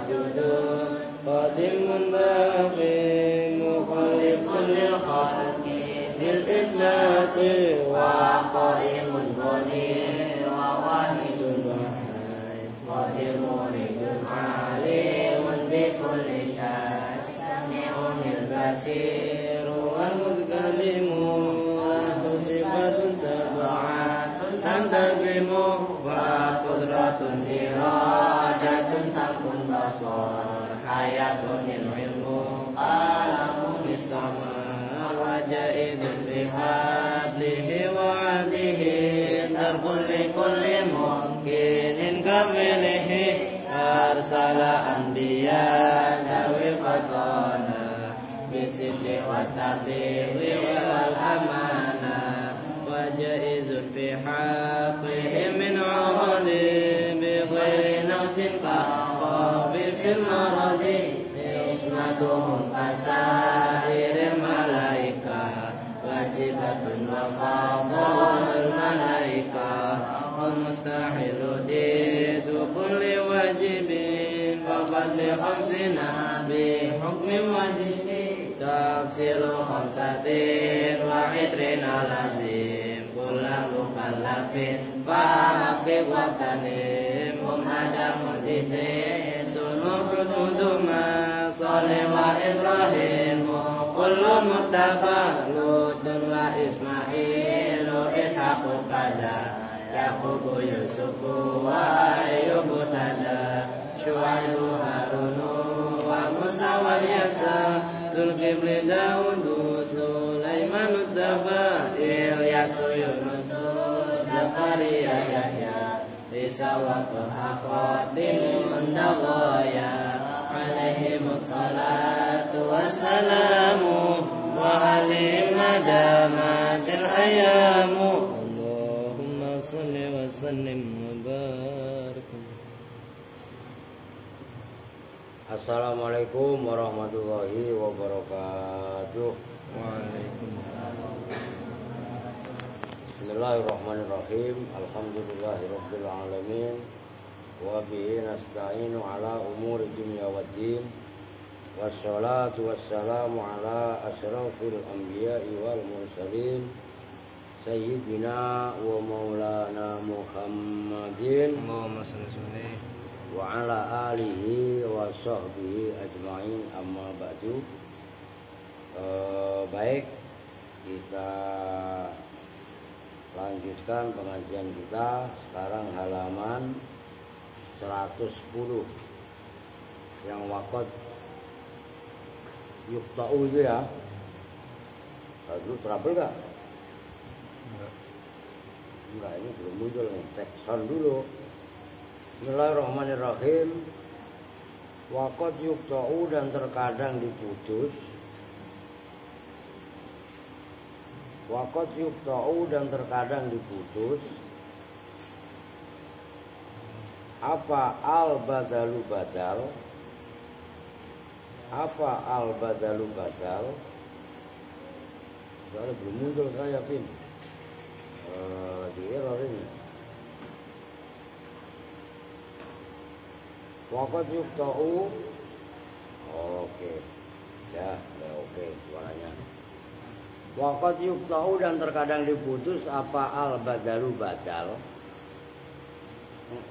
موجود قادم باقي مخلق للخلق بالإطلاق وقائم غني وواحد واحد قادر مريد عليم بكل شيء سميع البصير والمتكلم له صفات سبعة تنتظم وقدرة إرادة سمع بصر حياة العلم قلم استمع وجائز بفضله وعده درب لكل ممكن كمله أرسل أنبياء ذوي الفضانة بالصدق والتبليغ والأمانة وجائز في حقه من عرض بغير نقص كقابل في المرض عصمتهم كسائر الملائكة واجبة وفضل الملائكة والمستحيل ضد كل واجب ففضل خمسنا بحكم واجب تفسير 25 لازم كل مكلف فحقق واغتنم هم آدم والإدريس نوح هدوما صالح وإبراهيم كل متبع لوط وإسماعيل إسحاق كذا يعقوب يوسف وأيوب تدا شعيب هارون وموسى واليسع ذو الكفل داود سليمان الدبا إلياس يونس زكريا يحيى عيسى وطه خاتم النبويا عليهم الصلاة والسلام وعليهم دامت الأيام اللهم صل وسلم وبارك. Assalamualaikum warahmatullahi wabarakatuh. Waalaikumsalam. Bismillahirrahmanirrahim. Alhamdulillahirabbil alamin. Wa bihi nasta'inu ala umuri dunya waddin. Wassalatu wassalamu ala asyrafil anbiya'i wal mursalin sayyidina wa maulana Muhammadin Allahumma shalli wa ala alihi wa sahbihi ajma'in, amma ba'du. Baik, kita lanjutkan pengajian kita. Sekarang halaman 110 yang wakot yukta'u itu ya. Lalu trouble gak? Enggak, ini belum muncul nih. Cek sound dulu. Bismillahirrahmanirrahim. Wakot yukta'u, dan terkadang diputus. Wakot yukta'u, dan terkadang diputus. Apa al-badalu badal? Apa al-badalu badal? Soalnya belum muncul saya, Pin. Di error ini. Wakot yukta'u. Oke. Ya, oke suaranya. Wakot yukta'u, dan terkadang diputus. Apa al-badalu badal?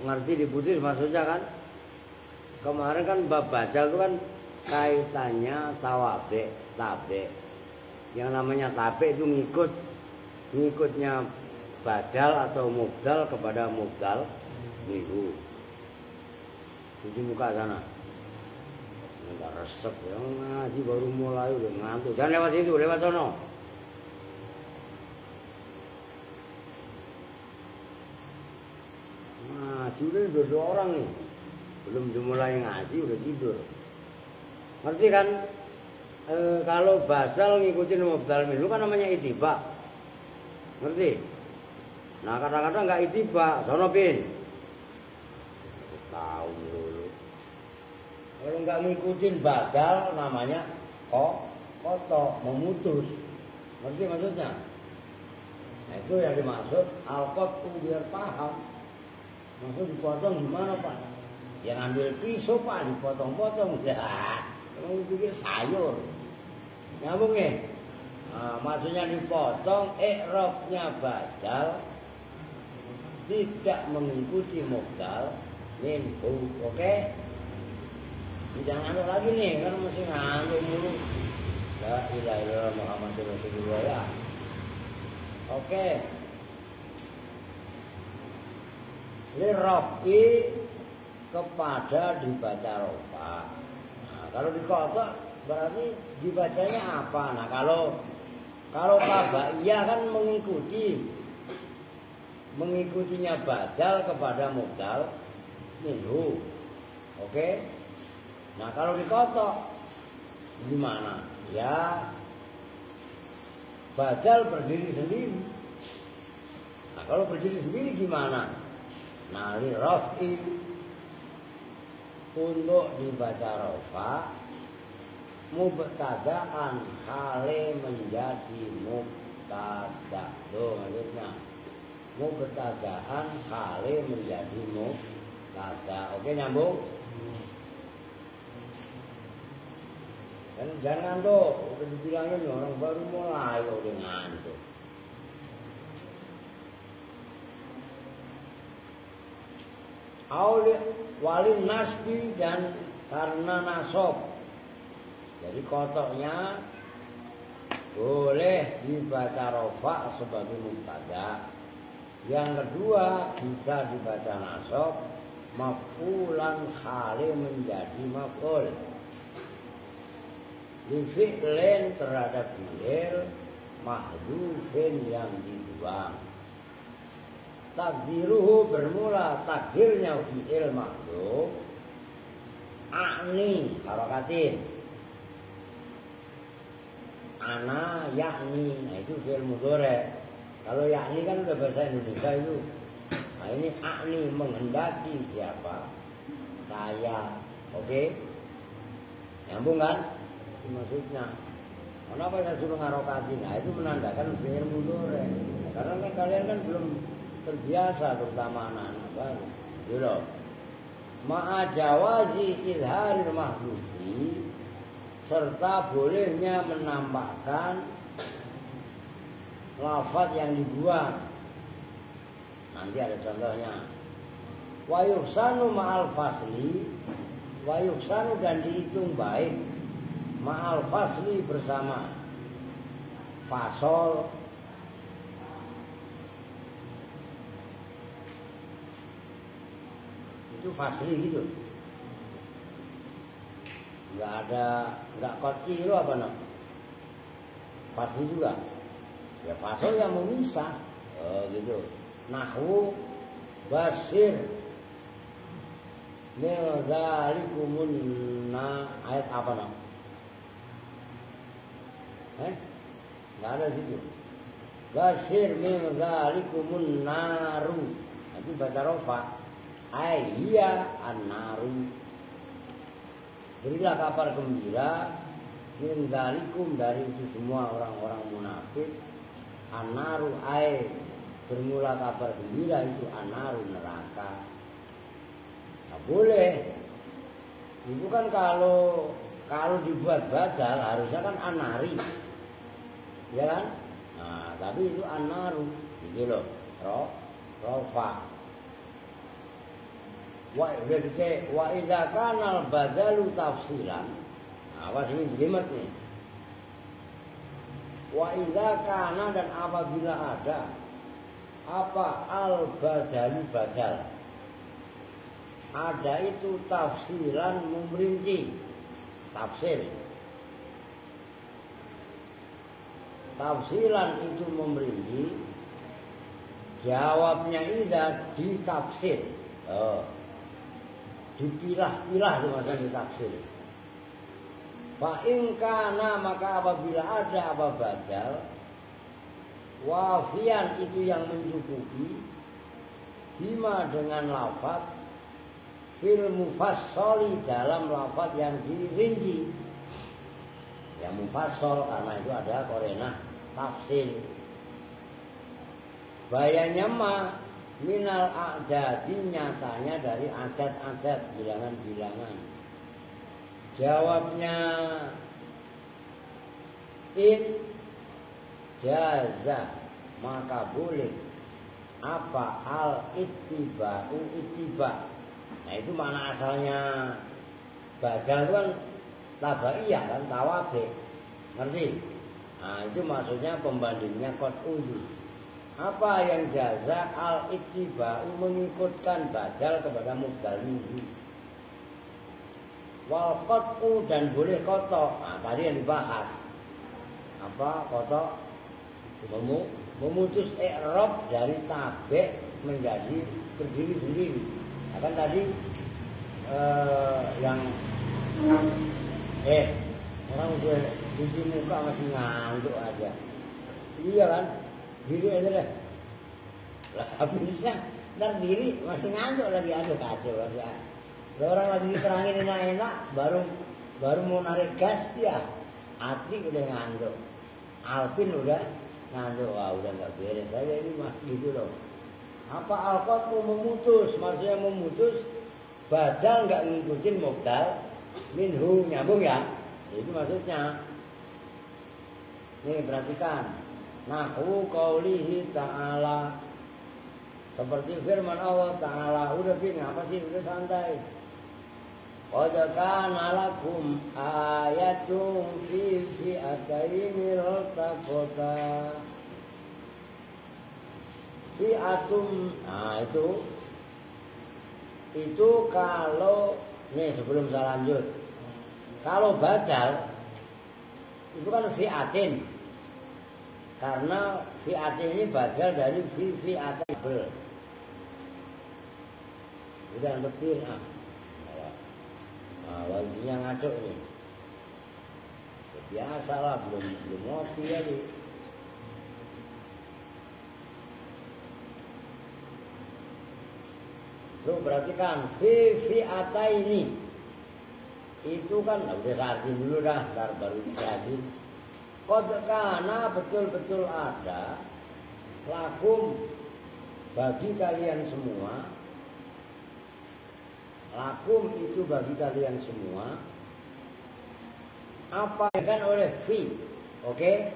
Ngerti diputus maksudnya kan? Kemarin kan bab badal itu kan kaitannya tawabe, tabe. Yang namanya tabe itu ngikutnya badal atau mubdal kepada mubdal minhu. Cuci muka sana. Enggak resep ya, ngaji baru mulai udah ngantuk. Jangan lewat situ, lewat sono. Ngaji udah dua orang nih. Belum dimulai ngaji udah tidur. Ngerti kan? Kalau badal ngikutin mubdal minhu kan namanya ittiba. Ngerti? Nah kadang-kadang nggak ittiba, sono Pin. Tahu dulu. Kalau nggak ngikutin badal namanya kotok, memutus. Ngerti maksudnya? Nah itu yang dimaksud al-qat'u, biar paham. Maksud dipotong gimana Pak? Yang ambil pisau Pak dipotong-potong. Dah. Kamu pikir sayur. Nyambung ya? Nah, maksudnya dipotong, i'rabnya badal tidak mengikuti mubdal minhu. Oke? Jangan ngantuk lagi nih, kan masih ngantuk mulu. La ilaha illallah Muhammadur Rasulullah ya. Oke. Liraf'i kepada dibaca rofa. Nah, kalau dikotok berarti dibacanya apa? Nah, kalau tabaiyah kan mengikutinya badal kepada mubdal minhu. Oke? Nah, kalau dikotok gimana? Ya badal berdiri sendiri. Nah, kalau berdiri sendiri gimana? Nah, li raf'i untuk dibaca rofa mubtada'an hale menjadi mubtada. Tuh maksudnya mubtada'an hale menjadi mubtada. Oke, nyambung? Jangan ngantuk, udah dibilangin orang baru mulai kok udah ngantuk. Walin nasbi dan karena nasob. Jadi kotoknya boleh dibaca rofa sebagai mubtada. Yang kedua bisa dibaca nasob maf'ulan khali menjadi maf'ul. Li fi'lin terhadap fi'il mahdhufin yang dibuang. Takdiruhu bermula takdirnya fi'il mahdhuf a'ni harakatin. Ana yakni, nah itu fi'il mudhari'. Kalau yakni kan udah bahasa Indonesia itu. Nah ini a'ni menghendaki siapa? Saya. Oke? Nyambung kan? Itu maksudnya. Kenapa saya suruh ngarokatin? Nah itu menandakan fi'il mudhari'. Karena kan kalian kan belum terbiasa, terutama anak-anak baru. Gitu loh. Ma'a jawazi izharil mahdufi serta bolehnya menampakkan lafaz yang dibuang. Nanti ada contohnya. Wa yuhsanu ma'al fasli, wa yuhsanu dan dihitung baik ma'al fasli bersama fasol. Itu fasli gitu. Enggak koti itu apa nak? Fasli juga. Ya fasol yang memisah. Oh gitu. Nahwu basir min dzalikumunna ayat apa nak? Enggak ada situ. Basir min dzalikumun naru. Itu baca rofa. Ayya an-naru. Berilah kabar gembira min dzalikum dari itu semua orang-orang munafik. An-naru ay bermula kabar gembira itu an-naru neraka. Nah, boleh. Itu kan kalau dibuat badal harusnya kan an-nari. Ya kan? Nah, tapi itu an-naru gitu loh. Rofa. Wa idza kana al-badalu tafsilan. Awas ini jelimet nih. Wa idza kana dan apabila ada apa al-badalu badal. Ada itu tafsilan memperinci. Tafsir. Tafsilan itu memperinci. Jawabnya idza ditafsir. Dipilah-pilah itu maksudnya ditafsir. Fa in kana maka apabila ada apa badal wafian itu yang mencukupi bima dengan lafaz fil mufassali dalam lafaz yang dirinci. Yang mufassal karena itu ada korena tafsir. Bayanya mah minal a'dadi nyatanya dari adat-adat bilangan-bilangan. Jawabnya in jaza maka boleh apa al ittiba'u ittiba. Nah itu mana asalnya badal kan tabaiyah kan tawabe. Ngerti? Nah itu maksudnya pembandingnya qat'u. Apa yang jaza al ittiba'u mengikutkan badal kepada mubdal minhu. Wal qat'u dan boleh kotok. Nah tadi yang dibahas. Apa kotok? Memutus i'rab dari tabe menjadi berdiri sendiri. Nah, kan tadi yang orang udah cuci muka masih ngantuk aja. Iya kan? Diri aja deh. Lah habisnya ntar diri masih ngantuk lagi, aduh kacau ya. Orang lagi diterangin enak-enak baru mau narik gas ya. Atli udah ngantuk. Alvin udah ngantuk. Wah udah nggak beres aja ini mah gitu loh. Apa alqat mau memutus? Maksudnya memutus badal nggak ngikutin mubdal minhu, nyambung ya? Itu maksudnya. Nih perhatikan. Nahwu qaulihi ta'ala. Seperti firman Allah Ta'ala. Udah Bin, apa sih? Udah santai. Qad kana lakum ayatun fi fi'ataini iltaqata. Fi'atum. Nah itu kalau nih sebelum saya lanjut. Kalau badal itu kan fi'atin. Karena fi'atin ini badal dari fi'atabel. Udah lebih wajinya ngaco ini. Biasalah belum ngopi lagi. Lu perhatikan fi'ata ini itu kan udah artiin dulu dah, ntar baru dijelasin. Qad kana betul-betul ada lakum bagi kalian semua. Lakum itu bagi kalian semua apa kan oleh fi. Oke?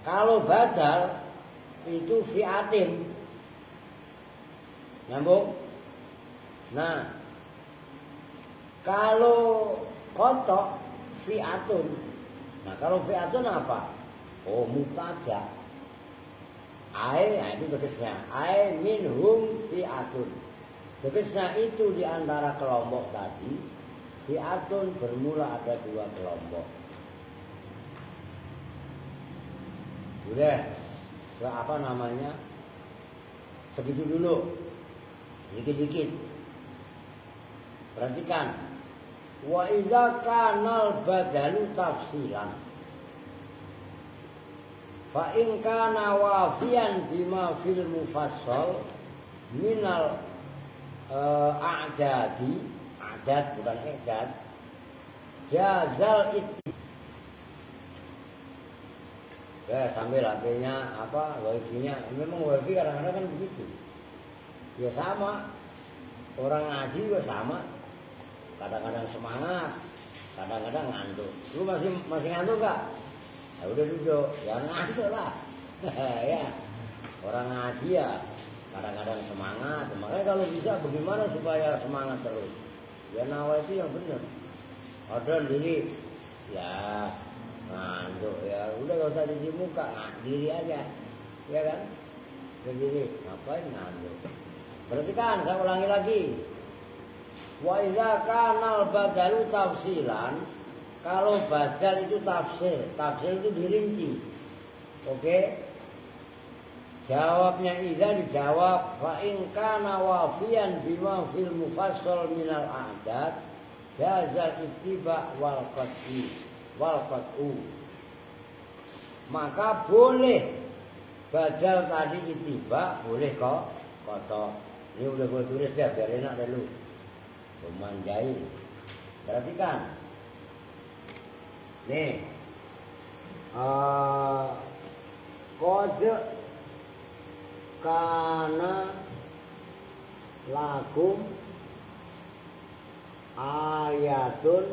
Kalau badal itu fi'atin. Nyambung? Nah, kalau kotok fi'atun. Nah, kalau fi'atun apa? Oh, mubtada. Nah itu tegasnya. Ai minhum fi'atun. Tegasnya itu di antara kelompok tadi, fi'atun bermula ada dua kelompok. Sudah, apa namanya? Segitu dulu. Dikit-dikit. Perhatikan. Wa idza kanal badalu tafsilan. Fa in kana wafiyan bima fil mufassal minal a'dadi, adat bukan i'dad, jazal itu. Ya sambil HP-nya apa wifi-nya, memang wifi kadang-kadang kan begitu. Ya sama, orang ngaji juga sama. Kadang-kadang semangat, kadang-kadang ngantuk. Lu masih ngantuk gak? Ya udah duduk, jangan ngantuk lah. Ya, orang ngaji ya kadang-kadang semangat. Makanya kalau bisa bagaimana supaya semangat terus? Ya nawa itu yang benar. Ada diri, ya ngantuk ya udah gak usah di muka, diri aja, ya kan? Berdiri, ngapain ngantuk? Berarti kan saya ulangi lagi. Wa idza kanal badalu tafsilan, kalau badal itu tafsir itu dirinci. Oke? Jawabnya idza dijawab fa in kana wafiyan bima fil mufassal minal a'dad jazal ittiba wal qat'u. Maka boleh badal tadi ittiba, boleh kok kotok. Ini udah gue tulis ya biar enak dulu. Memanjain. Perhatikan. Nih. Kode kana lakum ayatun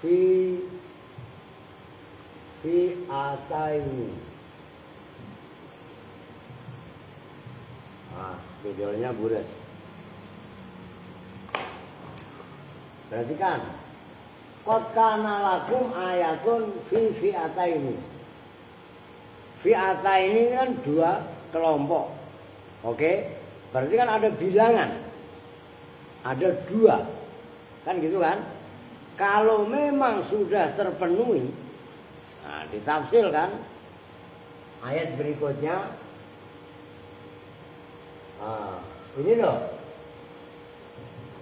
fi ataini. Nah, videonya buras. Perhatikan. Qad kana lakum ayatun fi ataini. Fi'ataini kan dua kelompok. Oke? Berarti kan ada bilangan. Ada dua. Kan gitu kan? Kalau memang sudah terpenuhi, nah ditafsir kan ayat berikutnya. Nah, ini loh.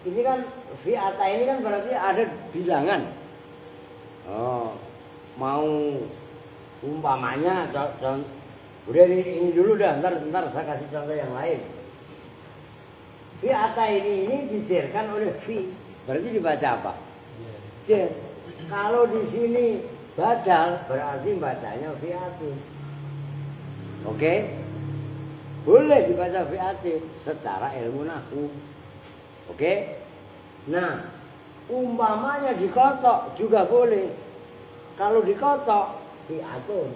Ini kan fi'ataini kan berarti ada bilangan. Oh, mau umpamanya, udah ini dulu dah, ntar saya kasih contoh yang lain. Fi'ataini ini dijerkan oleh fi, berarti dibaca apa? Jer. Kalau di sini badal, berarti bacanya fi'atin. Oke? Boleh dibaca fi'atin secara ilmu nahwu. Oke? Nah, umpamanya dikotok juga boleh. Kalau dikotok fi'atun.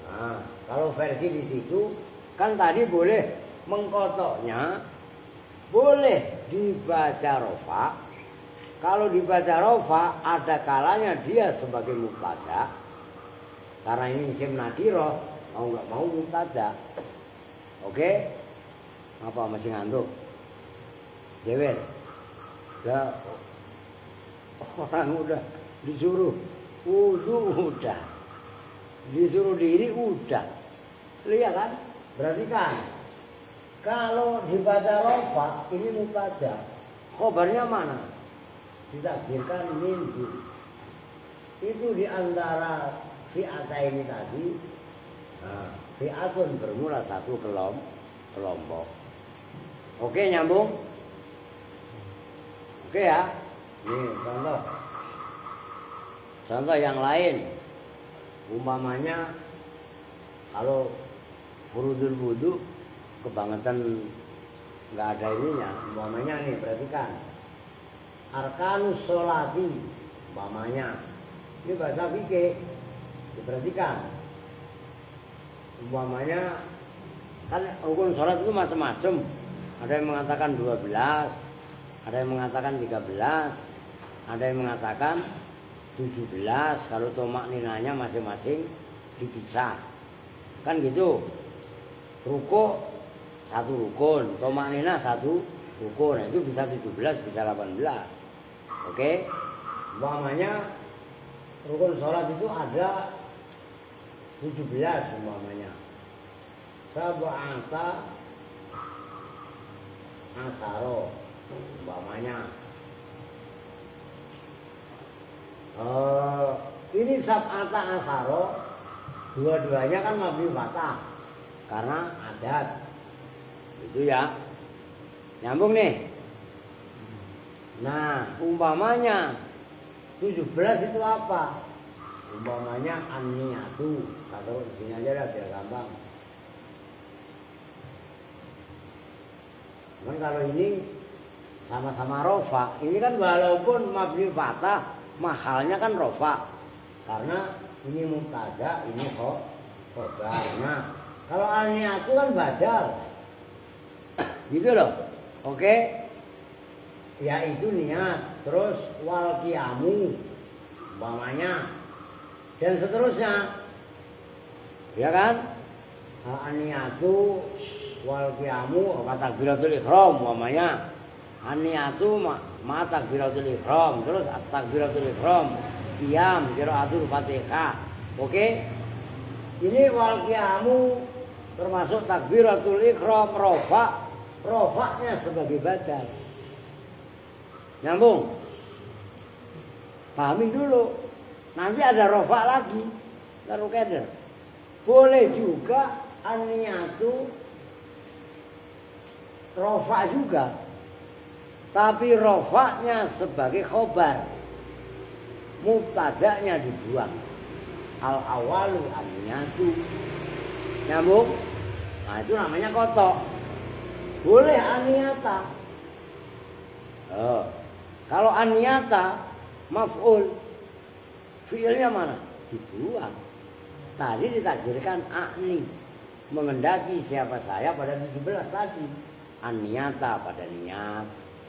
Nah, kalau versi di situ kan tadi boleh mengkotoknya, boleh dibaca rofa. Kalau dibaca rofa ada kalanya dia sebagai mubtada. Karena ini isim nakirah, mau nggak mau mubtada. Oke? Apa masih ngantuk? Jewer. Orang udah disuruh wudu udah, disuruh diri udah, lihat kan? Berarti kan kalau dibaca rofa ini mubtada, khobarnya mana? Ditakdirkan minggu. Itu diantara fi'ataini tadi. Nah, fi'atun bermula satu kelompok. Oke, nyambung? Oke ya. Nih contoh. Contoh yang lain, umpamanya kalau furudul wudu kebangetan nggak ada ininya, umpamanya nih perhatikan, arkanus sholati, umpamanya ini bahasa fikih, diperhatikan, umpamanya kan rukun sholat itu macam-macam, ada yang mengatakan 12, ada yang mengatakan 13, ada yang mengatakan 17, kalau tomak ninanya masing-masing dipisah. Kan gitu. Ruko satu rukun, tomak nina satu rukun. Nah, itu bisa 17, bisa 18. Oke? Umpamanya rukun sholat itu ada 17 umpamanya. Sab'ata asaro umpamanya. Ini sab'ata asaro, dua-duanya kan mabni fatah karena adat. Itu ya. Nyambung nih. Nah, umpamanya 17 itu apa? Umpamanya an-niyatu. Kata di sini aja lah biar gampang. Cuman kalau ini sama-sama rofa, ini kan walaupun mabni fatah, mahalnya kan rofa karena ini mubtada, ini khobar. Nah, kalau al-niyatu kan badal. Gitu loh. Oke? Ya itu niat, terus wal qiyamu umpamanya dan seterusnya. Ya kan? Al-niyatu wal qiyamu wa takbiratul ihram umpamanya. An-niyatu ma takbiratul ihram, terus takbiratul ihram, qiyam, qiraatul Fatihah. Oke? Ini wal qiyamu termasuk takbiratul ihram, rofa'nya sebagai badal. Nyambung? Pahamin dulu. Nanti ada rofa lagi. Taruh keder. Boleh juga an-niyatu rofa juga. Tapi rofa'nya sebagai khobar, mubtada'nya dibuang. Al-awalu an-niyatu Nyambung? Nah itu namanya kotok. Boleh aniyata. Kalau aniyata maf'ul, fi'ilnya mana? Dibuang. Tadi ditakdirkan akni, mengendaki siapa saya pada 17 tadi. Aniyata pada niat,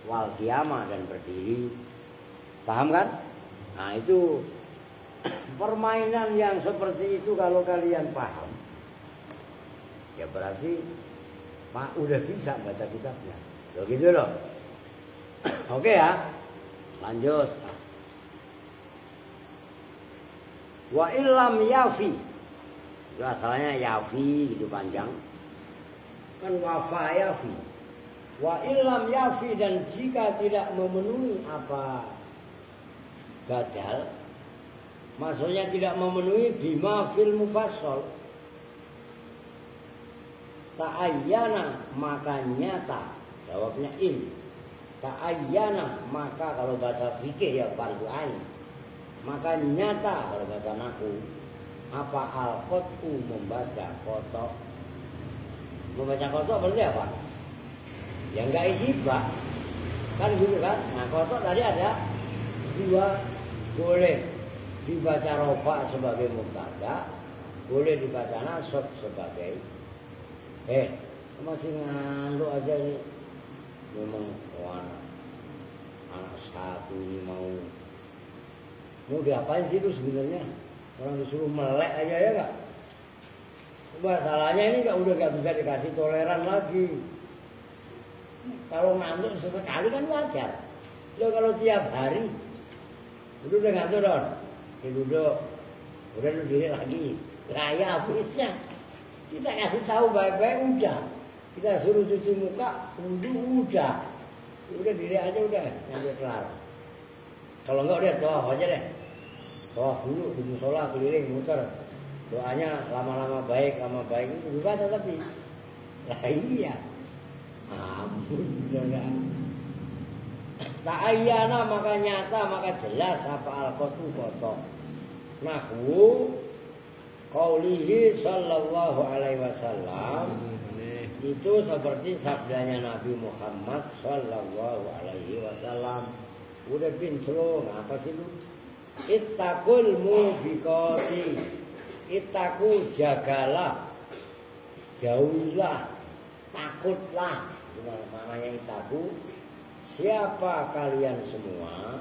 wal qiyamah dan berdiri. Paham kan? Nah itu permainan yang seperti itu kalau kalian paham, ya berarti Pak udah bisa baca kitabnya. Loh gitu loh. Oke ya. Lanjut. Wa illam yafi. Itu asalnya yafi gitu panjang. Kan wafa yafi. Wa illam yafi, dan jika tidak memenuhi apa badal, maksudnya tidak memenuhi bima fil mufassal, ta'ayyana maka nyata. Jawabnya in. Ta'ayyana maka kalau bahasa fikih ya fardu ain. Maka nyata kalau bahasa nahwu. Apa al-qat'u membaca kotok. Membaca kotok berarti apa? Ya enggak ijibah. Kan gitu kan? Nah kotok tadi ada dua. Boleh dibaca rofa sebagai mubtada, boleh dibaca nasab sebagai masih ngantuk aja ini. Memang anak satu ini mau diapain sih itu sebenarnya? Orang disuruh melek aja ya enggak? Masalahnya ini udah nggak bisa dikasih toleran lagi. Kalau ngantuk sesekali kan wajar. Loh kalau tiap hari udah ngantuk Don, duduk, udah duduk lagi. Lah ya habisnya kita kasih tahu baik-baik udah. Kita suruh cuci muka, wudhu udah diri aja udah nyampe kelar. Kalau enggak udah tawaf aja deh. Tawaf dulu di musola keliling muter. Doanya lama-lama baik itu juga tapi lah iya. Ampun udah. Ta'ayyana maka nyata maka jelas apa al-qat'u kotok. Nahwu qaulihi sallallahu alaihi wasallam, itu seperti sabdanya Nabi Muhammad sallallahu alaihi wasallam. Udah slow, apa sih lu? Ittaqul mubiqati. Ittaqu jagalah, jauhilah, takutlah. Itu maknanya ittaqu. Siapa kalian semua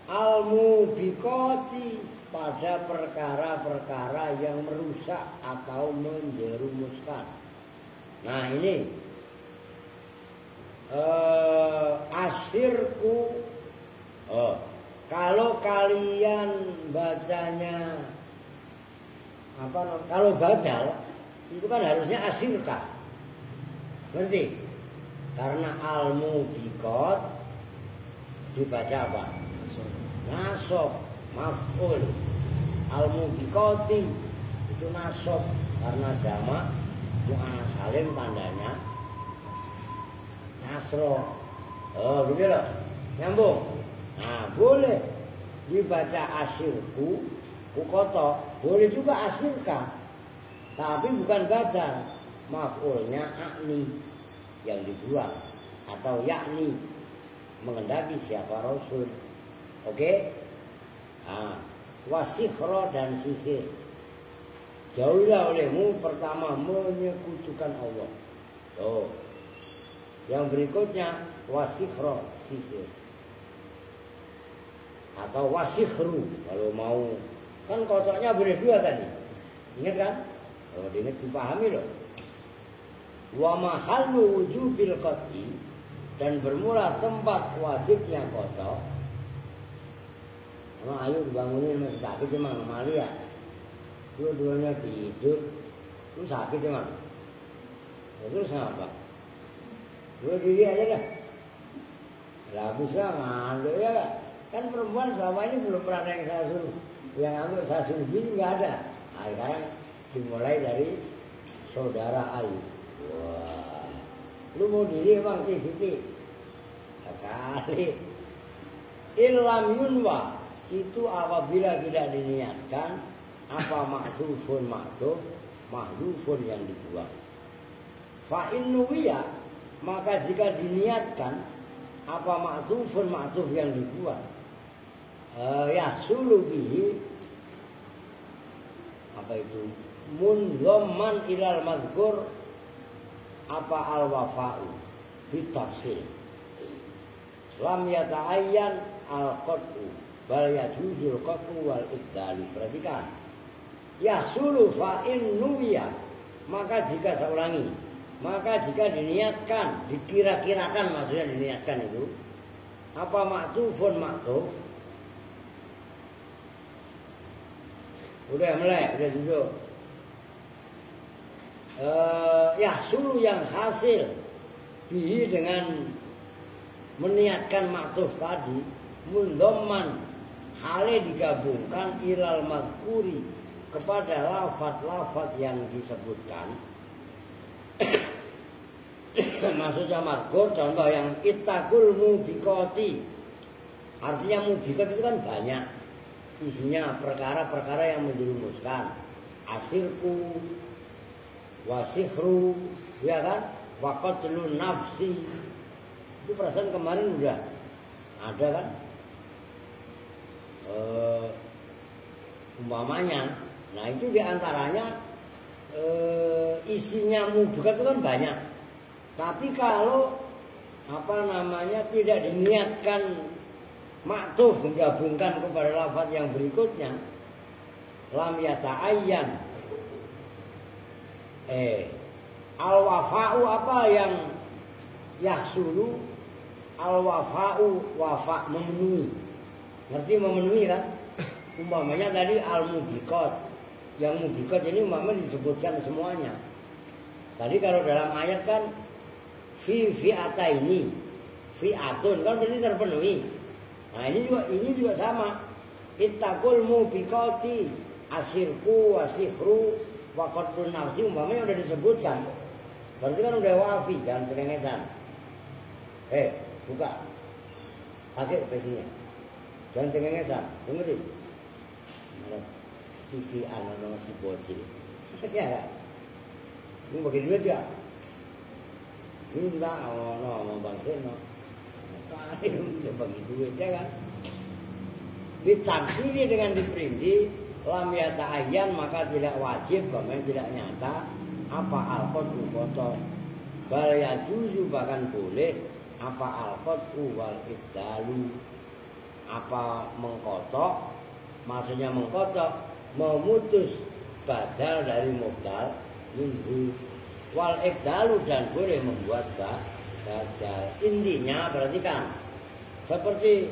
al-mubiqati, pada perkara-perkara yang merusak atau menjerumuskan. Nah ini asyirku. Kalau kalian bacanya kalau badal itu kan harusnya asyirka. Ngerti? Karena al-mubiqat dibaca apa? Nasab, maf'ul. Al-mubiqati itu nasab karena jamak mu'annas salim tandanya nasro. Gitu loh. Nyambung. Nah, boleh dibaca asyirku, kotok, boleh juga asyirka. Tapi bukan badal. Maf'ulnya akni yang dibuang atau yakni mengendaki siapa Rasul. Oke? Nah, wasikhro dan sihir. Jauhilah olehmu pertama menyekutukan Allah. Yang berikutnya wasikhro, sihir. Atau wasikhru kalau mau. Kan kotoknya boleh dua tadi. Ingat kan? Kalau diingat dipahami loh. Wa mahallu wujubil qat'i, dan bermula tempat wajibnya kotok. Ayo dibangunin masih sakit emang malu ya. Dua-duanya tidur. Lu sakit emang. Terus apa? Dua diri aja dah. Lah bisa ngantuk ya gak? Kan perempuan selama ini belum pernah yang saya suruh. Yang ngantuk saya suruh gini gak ada. Nah, sekarang dimulai dari saudara Ayu. Wah, lu mau diri emang Siti? Sekali. Illam yunwa, itu apabila tidak diniatkan apa ma'dzufun ma'dzuf, mahdzufun yang dibuang. Fa in nuwiya, maka jika diniatkan apa ma'dzufun ma'dzuf yang dibuang, yahsulu bihi, apa itu, munzamman ilal mazkur apa al-wafa'u bitafsil lam yata'ayyan al-qat'u bal yajuzul qat'u wal ibdalu. Perhatikan, yahsulu fa'in nuwiya, maka jika saya ulangi, maka jika diniatkan, dikira-kirakan, maksudnya diniatkan itu apa ma'tufun ma'tuf, udah melek, udah duduk, yahsulu yang hasil bihi dengan meniatkan ma'tuf tadi, mundhamman hale digabungkan ilal mazkuri kepada lafaz-lafaz yang disebutkan. Maksudnya mazkur, contoh yang ittaqul mubiqati, artinya mubiqat itu kan banyak, isinya perkara-perkara yang menjerumuskan, asirku wasihru, ya kan, waqatlun nafsi, itu perasaan kemarin udah ada kan, umpamanya. Nah itu diantaranya isinya mubiqat itu kan banyak. Tapi kalau apa namanya tidak diniatkan ma'tuf menggabungkan kepada lafaz yang berikutnya, lam yata'ayyan al-wafa'u, apa yang yahsulu, al-wafa'u, wafa' memenuhi. Ngerti memenuhi kan? Umpamanya tadi al-mubiqat, yang mubiqat ini umpamanya disebutkan semuanya. Tadi kalau dalam ayat kan fi'ataini, fi'atun kan berarti terpenuhi. Nah ini juga sama. Ittaqul mubiqati, asirku wasihru waqatlun nafsi, umpamanya udah disebutkan. Berarti kan udah wafi, jangan cengengesan. Buka. Pakai besinya. Jangan cengengesan. Dengerin. Cuci anak si bocil. Ya. Ini bagi duit ya. Minta mau Bang Seno. Kali bisa bagi duit ya kan. Ditafsiri dengan diperinci, lam yata'ayyan, maka tidak wajib, bahkan tidak nyata apa al-qat'u kotor, bal yajuzu, bahkan boleh apa al-qat'u wal ibdalu, apa mengkotok, maksudnya mengkotok, memutus badal dari mubdal minhu, wal ibdalu, dan boleh membuat badal. Intinya perhatikan, seperti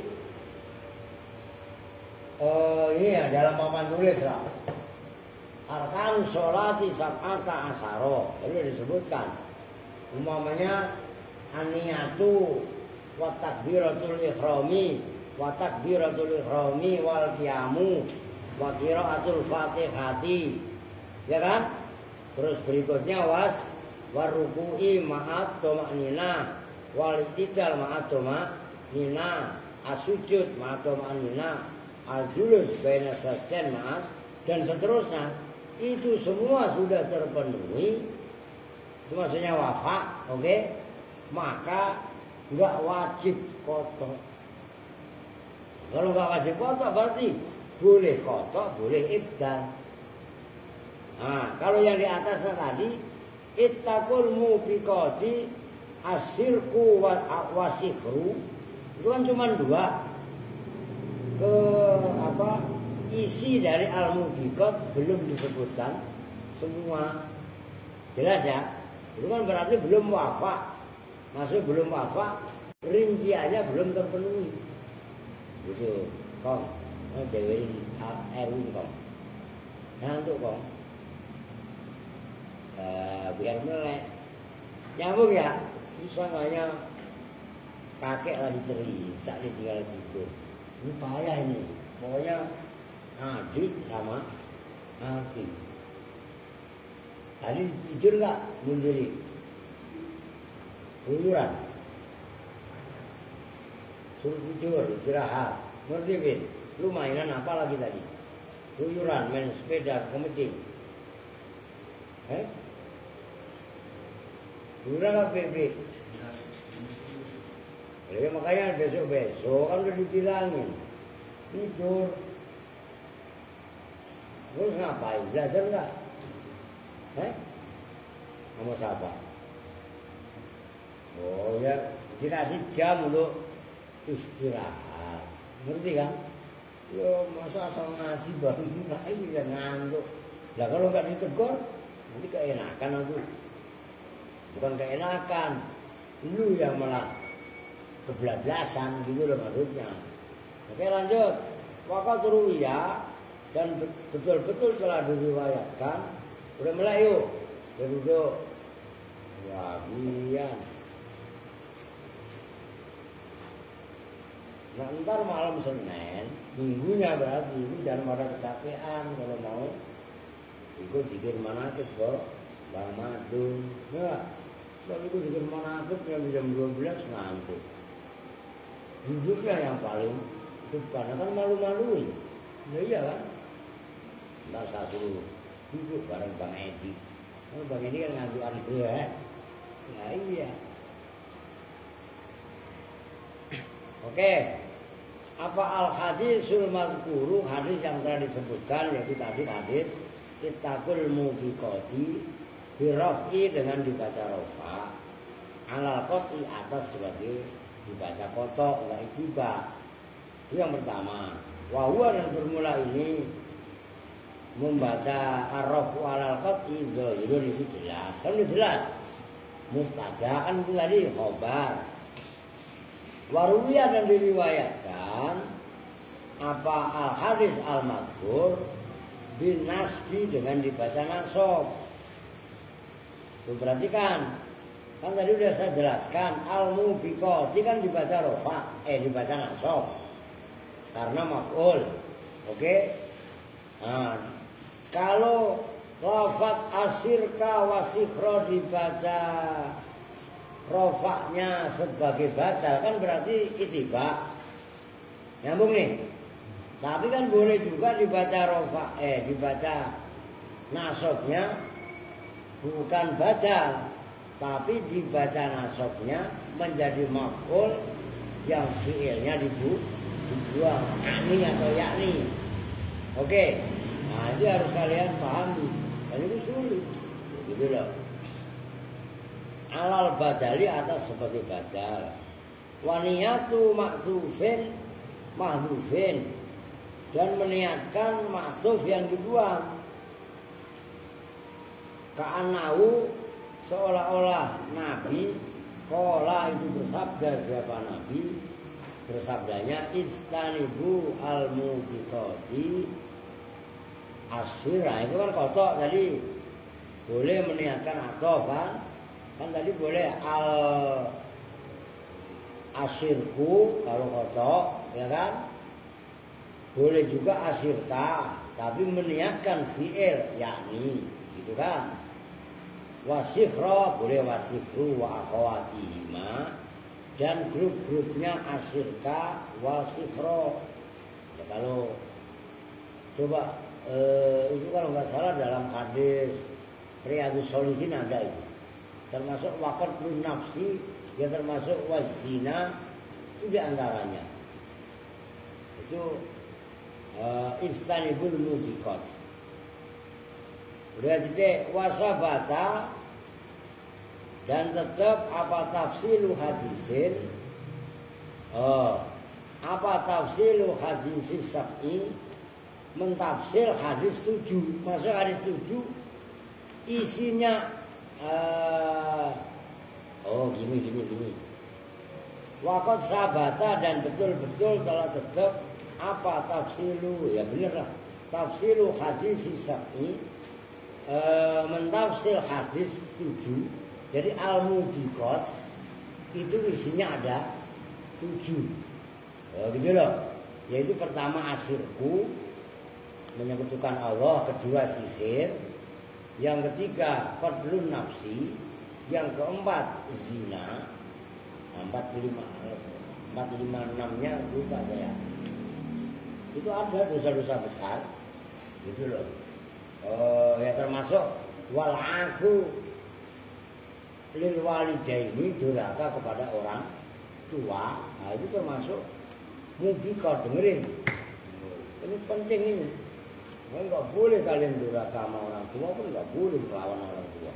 ini ya dalam papan tulis lah, arkan sholati sab'ata asaro, itu disebutkan umpamanya aniyatu wa takbiratul ikhrami wal qiyamu wa qiraatul fatihati, ya kan. Terus berikutnya waruku'i ma'at toma'nina wal ittidal ma'at toma'nina, asujud ma'at toma'nina, al-julus baina sajdain ma'at, dan seterusnya. Itu semua sudah terpenuhi, itu maksudnya wafa, oke? Maka nggak wajib kotor. Kalau nggak wajib kotor berarti boleh kotor, boleh ibdal. Nah, kalau yang di atasnya tadi, ittaqul mubiqati asirku wasihru, itu kan cuma dua. Isi dari al-mubiqat belum disebutkan semua, jelas ya. Itu kan berarti belum wafa. Maksudnya belum wafa, rinciannya belum terpenuhi. Gitu, Kong. Mau jawain Erwin, Kong. Ngantuk, Kong. Biar melek. Nyambung ya. Bisa hanya kakek lagi cerita, ditinggal tidur. Ini payah ini. Pokoknya adik sama Alfi. Tadi tidur nggak? Mundiri. Keluyuran. Suruh tidur, istirahat. Ngerti, Bin? Lu mainan apa lagi tadi? Keluyuran, main sepeda, kemeting. Keluyuran apa PB? Ya, makanya besok-besok kan udah dibilangin tidur. Terus ngapain? Belajar enggak? Sama siapa? Oh ya, dikasih jam untuk istirahat. Ngerti kan? Yo masa asal ngaji baru mulai ya ngantuk. Lah kalau nggak ditegur, nanti keenakan aku. Bukan keenakan, lu yang malah kebablasan gitu loh maksudnya. Oke lanjut. Waqat ruwiya dan betul-betul telah diriwayatkan. Udah mulai yuk. Udah duduk. Wagian. Nah ntar malam Senin, minggunya berarti itu jangan pada kecapean kalau mau ikut zikir manakib kok, Bang Madun. Ya, kalau ikut zikir manakib jam 12 ngantuk. Duduknya yang paling depan, kan malu-maluin. Ya iya kan? Ntar saya suruh duduk bareng Bang Edi. Oh, Bang Edi kan ngajuan itu ya. Ya iya. Oke. Apa al-hadisul madhkuru, hadis yang telah disebutkan yaitu tadi hadis ittaqul mubiqati biraf'i dengan dibaca rafa, alal qati atas sebagai dibaca kotok enggak itiba. Itu yang pertama. Wa huwa dan bermula ini membaca ar-rafu alal qati zahirun itu jelas. Kan itu jelas. Mubtada kan itu tadi khabar. Waruwiyah dan diriwayatkan apa al-hadis al-madhkur binasbi dengan dibaca nasab. Tuh perhatikan, kan tadi udah saya jelaskan al-mubiqati kan dibaca rofa, dibaca nasab karena maf'ul. Oke? Nah, kalau lafaz asirka wasikhra dibaca rofaknya sebagai batal kan berarti itiba. Nyambung nih. Tapi kan boleh juga dibaca rofak, dibaca nasabnya bukan batal, tapi dibaca nasabnya menjadi maf'ul yang fi'ilnya dibuang ani atau yakni. Oke. Nah, itu harus kalian pahami. Dan itu sulit. Gitu loh. Alal badali atas sebagai badal. Waniyatu maktufin mahdufin dan meniatkan maktuf yang dibuang. Ka'anahu seolah-olah Nabi qala itu bersabda, siapa Nabi bersabdanya istanibu al-mubiqati asyira. Itu kan kotok tadi boleh meniatkan atau kan tadi boleh al asirku kalau kotok ya kan, boleh juga asirka tapi meniatkan fi'il yakni gitu kan. Wasikhra boleh wasikhru wa akhawatihima dan grup-grupnya asirka wasikhra. Ya, kalau coba itu kalau nggak salah dalam hadis Riyadhus Shalihin ada itu, termasuk waqatlun nafsi, ya termasuk wazina, itu diantaranya itu istanibul mubiqat. Udah titik wasabata dan tetap apa tafsilu hadisin, apa tafsilu hadisis sab'i, mentafsir hadis 7. Maksud hadis 7 isinya gini. Waqat sabata dan betul-betul telah tetap apa tafsilu, ya bener lah, tafsilu hadis sab'i, mentafsir hadis 7. Jadi al-mubiqat itu isinya ada 7. Gitu loh. Yaitu pertama asirku, menyekutukan Allah, kedua sihir, yang ketiga qadlun nafsi, yang keempat zina. 45 6-nya lupa saya. itu ada dosa-dosa besar, gitu loh. Ya termasuk wal aku lil walidaini, durhaka kepada orang tua. Nah, itu termasuk mubikor, dengerin. Ini penting ini. Enggak boleh kalian durhaka sama orang tua pun enggak boleh melawan orang tua.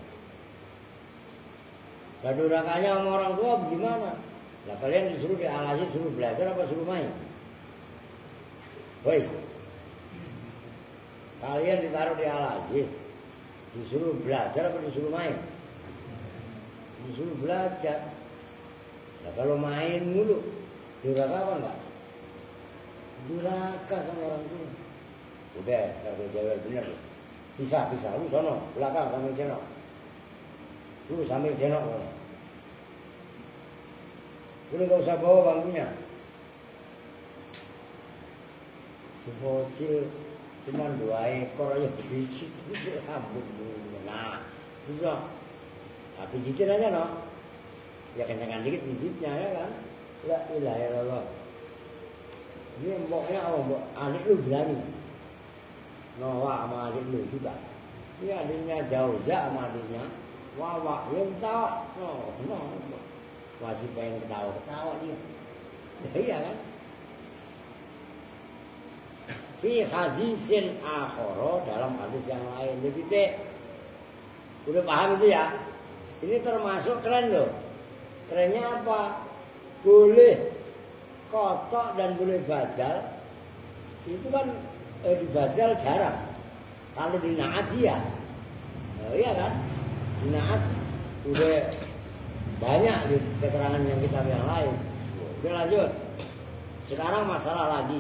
Nah, durhakanya sama orang tua bagaimana? Lah kalian disuruh dialasi, suruh belajar apa suruh main? Woi. Kalian ditaruh di alasi, disuruh belajar apa disuruh main? Disuruh belajar. Nah, kalau main mulu, durhaka apa enggak? Durhaka sama orang tua. Udah, kalau jawab bener. Bisa. Lu sono, belakang sambil senok. Lu sambil senok. Lu gak usah bawa bangkunya. Bocil cuma 2 ekor aja berisik. Ampun. Nah, susah. Nah, pijitin aja no. Ya kenyangan dikit pijitnya ya kan. La ilaha illallah. Ini mboknya apa mbok? Adik lu berani. Noah sama adik lu juga. Ini adiknya jauh sama adiknya. Wawa yang ketawa. No. Masih pengen ketawa dia. Ya iya kan? Fi hadisin akhara, dalam hadis yang lain. Jadi udah paham itu ya? Ini termasuk keren loh. Kerennya apa? Boleh kotok dan boleh badal. Itu kan dibadal jarang. Kalau dinaat ya. Oh, iya kan? Dinaat udah banyak di keterangan yang kita yang lain. Udah lanjut. Sekarang masalah lagi.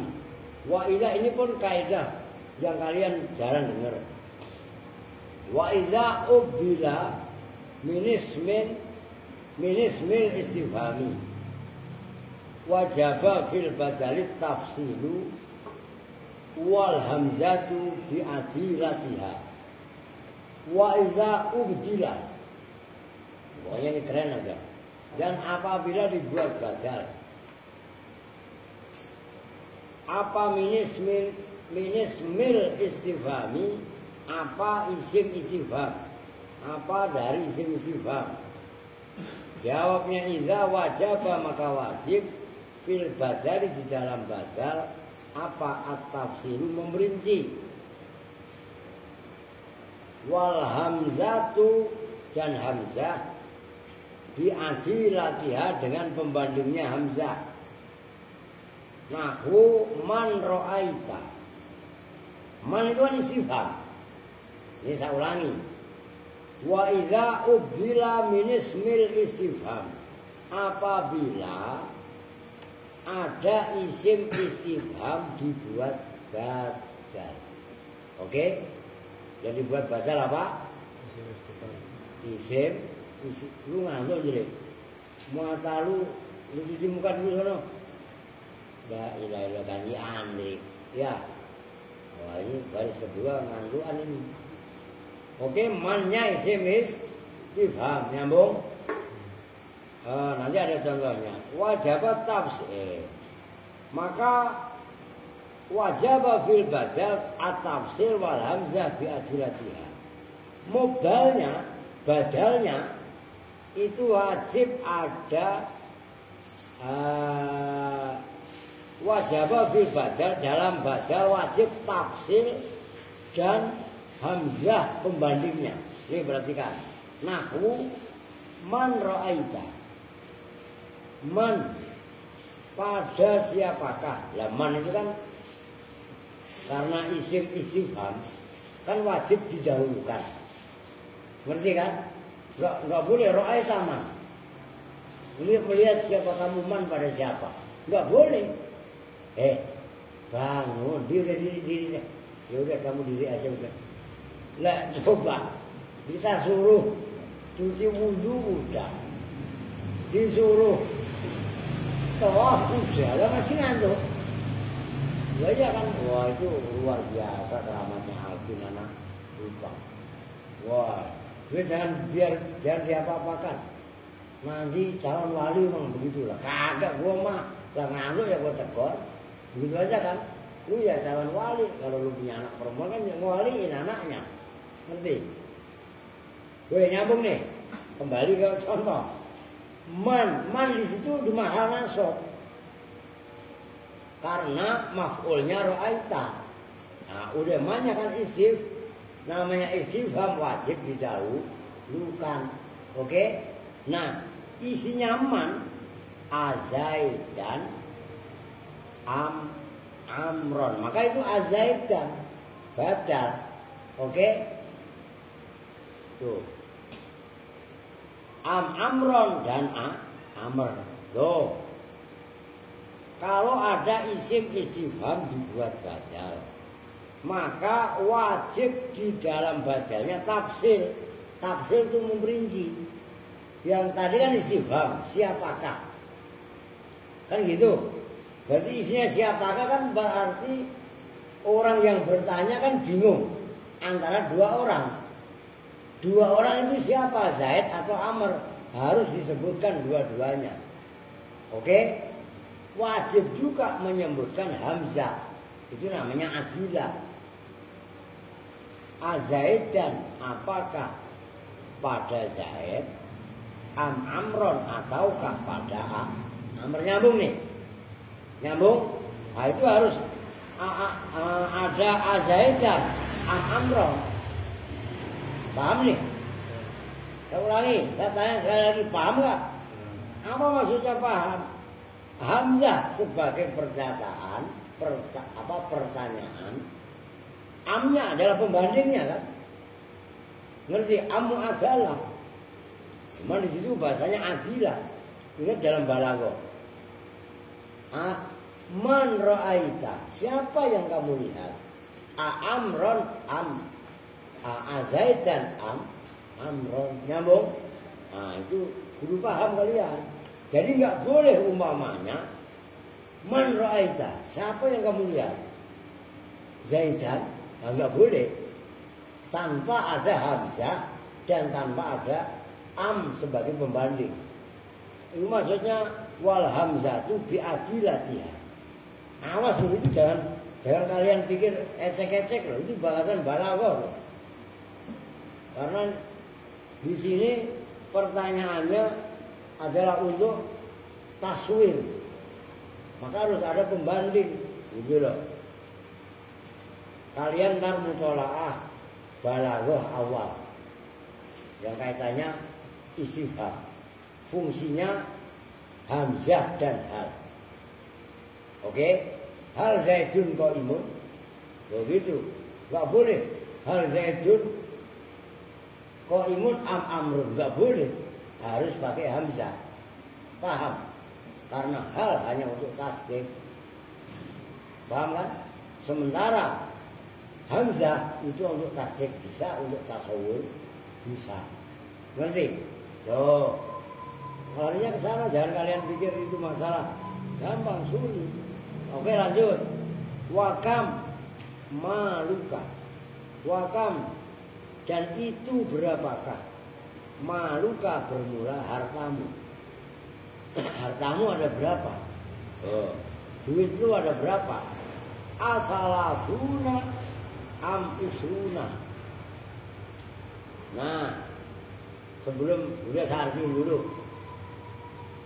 Wa idza, ini pun kaidah yang kalian jarang dengar. Wa idza ubila minismil istifhami wajaba fil badali tafsilu wal hamzatu bi adilatiha. Wa idza ubdila, pokoknya ini keren aja. Dan apabila dibuat badal, apa minismil istifhami, apa isim istifham, apa dari isim istifham. Jawabnya idza wajaba, maka wajib fil badal, di dalam badal apa at-tafsilu, memperinci. Wal hamzatu, dan hamzah bi'adilatiha, dengan pembandingnya hamzah. Nahwu man ro'aita. Man itu kan istifham. Ini saya ulangi. Wa idza ubdila min ismil istifham, apabila ada isim istifham dibuat badal. Oke? Yang dibuat badal apa? Isim. Lu ngantuk jadi. Mata lu cuci muka dulu sono. La ilaha illallah, ganti Andri. Ya. Wah, ini baris kedua ngantukan ini. Oke, mannya isim istifham, nyambung. Nanti ada contohnya. Wajib tafsir. Maka wajib fil badal at-tafsir wal hamzah bi adilatiha. Mubdalnya, badalnya itu wajib ada wajib fil badal, dalam badal wajib tafsir dan hamzah pembandingnya. Ini perhatikan. Nahwu man ra'aita. Man, pada siapakah? Lah man itu kan karena isim istifham kan wajib didahulukan. Ngerti kan? Enggak boleh ra'aita man. Melihat siapa kamu, man pada siapa. Enggak boleh. Bangun, diri. Ya udah kamu diri aja udah. Lah coba kita suruh cuci wudhu udah, disuruh tawaf udah, lah masih ngantuk. Ya kan, wah itu luar biasa keramatnya Alvin anak lupa. Wah, gue jangan diapa-apakan. Nanti calon wali memang begitulah. Kagak, gua mah lah ngantuk ya gua tegur. Begitu aja kan. lu ya calon wali. Kalau lu punya anak perempuan kan yang waliin anaknya. Ngerti? Gue nyambung nih. Kembali ke contoh. Man di situ di mahal nasab. Karena maf'ulnya ra'aita. Nah, udah mannya kan namanya istifham wajib didahulukan. Oke? Nah, isinya man azaidan amron. Maka itu azaidan badal. Oke? Tuh. Amron dan amr. Tuh. Kalau ada isim istifham dibuat badal, maka wajib di dalam badalnya tafsir. Tafsir itu memperinci. Yang tadi kan istifham, siapakah? Kan gitu. Berarti isinya siapakah kan berarti orang yang bertanya kan bingung antara dua orang. Dua orang itu siapa? Zaid atau Amr? Harus disebutkan dua-duanya. Oke? Wajib juga menyebutkan hamzah. Itu namanya adilah. Azaidan apakah pada Zaid, amron ataukah pada Amr? Nyambung nih. Nyambung. Nah itu harus ada azaidan, amron. Paham nih? Saya ulangi, saya tanya sekali lagi, paham nggak? Apa maksudnya paham? Hamzah sebagai perkataan, pertanyaan. Amnya adalah pembandingnya kan? Ngerti? Amu adalah. Cuma di situ bahasanya adilah. Ingat dalam balaghah. Man ra'aita, siapa yang kamu lihat? Amron azaidan amron. Nyambung? Nah itu kudu paham kalian. Jadi nggak boleh umpamanya man ra'aita, siapa yang kamu lihat? Zaidan, nggak boleh. Tanpa ada hamzah dan tanpa ada sebagai pembanding. Itu maksudnya wal hamzah itu biadilatiha. Awas loh, itu jangan kalian pikir ecek-ecek loh, itu bahasan balaghah loh. Karena di sini pertanyaannya adalah untuk taswir, maka harus ada pembanding, gitu loh. Kalian ntar mutolaah balaghah awal yang kaitannya istifham, fungsinya hamzah dan hal. Oke, hal zaidun qaimun, begitu, nggak boleh. Hal zaidun qaimun amrun, nggak boleh. Harus pakai hamzah. Paham? Karena hal hanya untuk tasdid. Paham kan? Sementara hamzah itu untuk tasdid bisa, untuk tasawur bisa. Ngerti? Tuh. Larinya ke sana, jangan kalian pikir itu masalah gampang, sulit. Oke, lanjut. Wakam maluka. Wakam, dan itu berapakah? Maluka bermula hartamu. Hartamu ada berapa? Duit lu ada berapa? Asalasuna isuna. Nah, sebelum udah saya artiin dulu.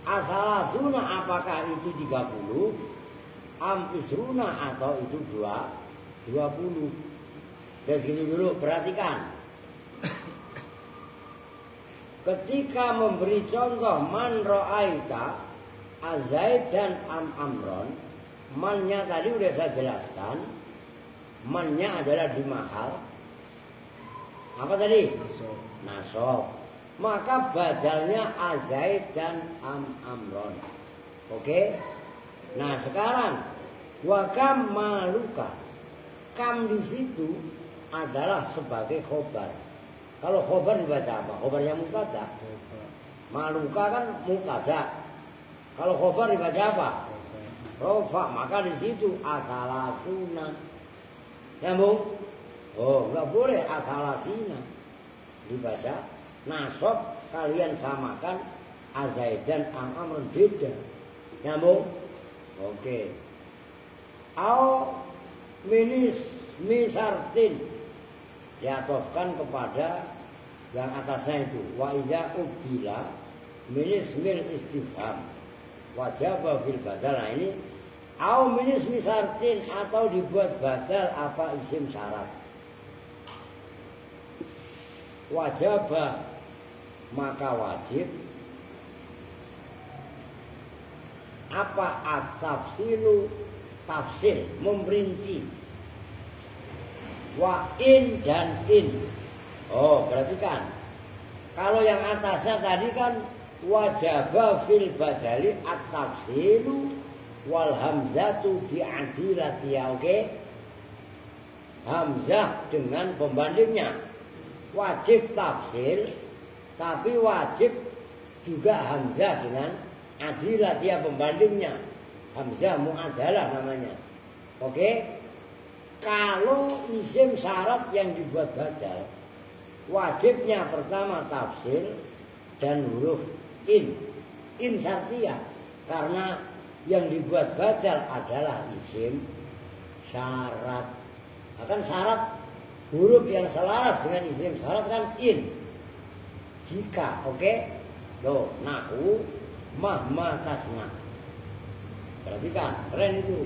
Asalasuna apakah itu 30? Isuna atau itu 20? Dan segitu dulu, perhatikan. Ketika memberi contoh man ra'aita azaid dan amron, mannya tadi udah saya jelaskan. Mannya adalah di mahal. Apa tadi? Nasab. Maka badalnya azaid dan amron. Oke? Nah sekarang wakam maluka. Kam di situ adalah sebagai khobar. Kalau khobar dibaca apa? Khobarnya mubtada. Maluka kan mubtada. Kalau khobar dibaca apa? Rofa. Maka di situ asalasuna. Nyambung? Oh, nggak boleh asalasina dibaca. Nasab kalian samakan azaid dan amrun beda. Nyambung? Oke. Au misartin diatofkan kepada yang atasnya itu. Wa idza ubdila mil istifham wajaba fil badal. Nah ini au misartin atau dibuat badal apa isim syarat. Wajaba maka wajib apa at-tafsilu tafsil memperinci wa in dan in. Oh berarti kan kalau yang atasnya tadi kan wajaba fil badali at-tafsilu wal hamzatu bi'adilatiha. Oke, hamzah dengan pembandingnya wajib tafsil tapi wajib juga hamzah dengan adilah dia pembandingnya. Hamzah mu'adalah namanya. Oke. Kalau isim syarat yang dibuat badal, wajibnya pertama tafsil dan huruf in. In syartiyah. Karena yang dibuat badal adalah isim syarat. Akan syarat huruf yang selaras dengan isim syarat kan in. Jika, oke. Loh, nahu mahma tasna. Perhatikan, keren itu.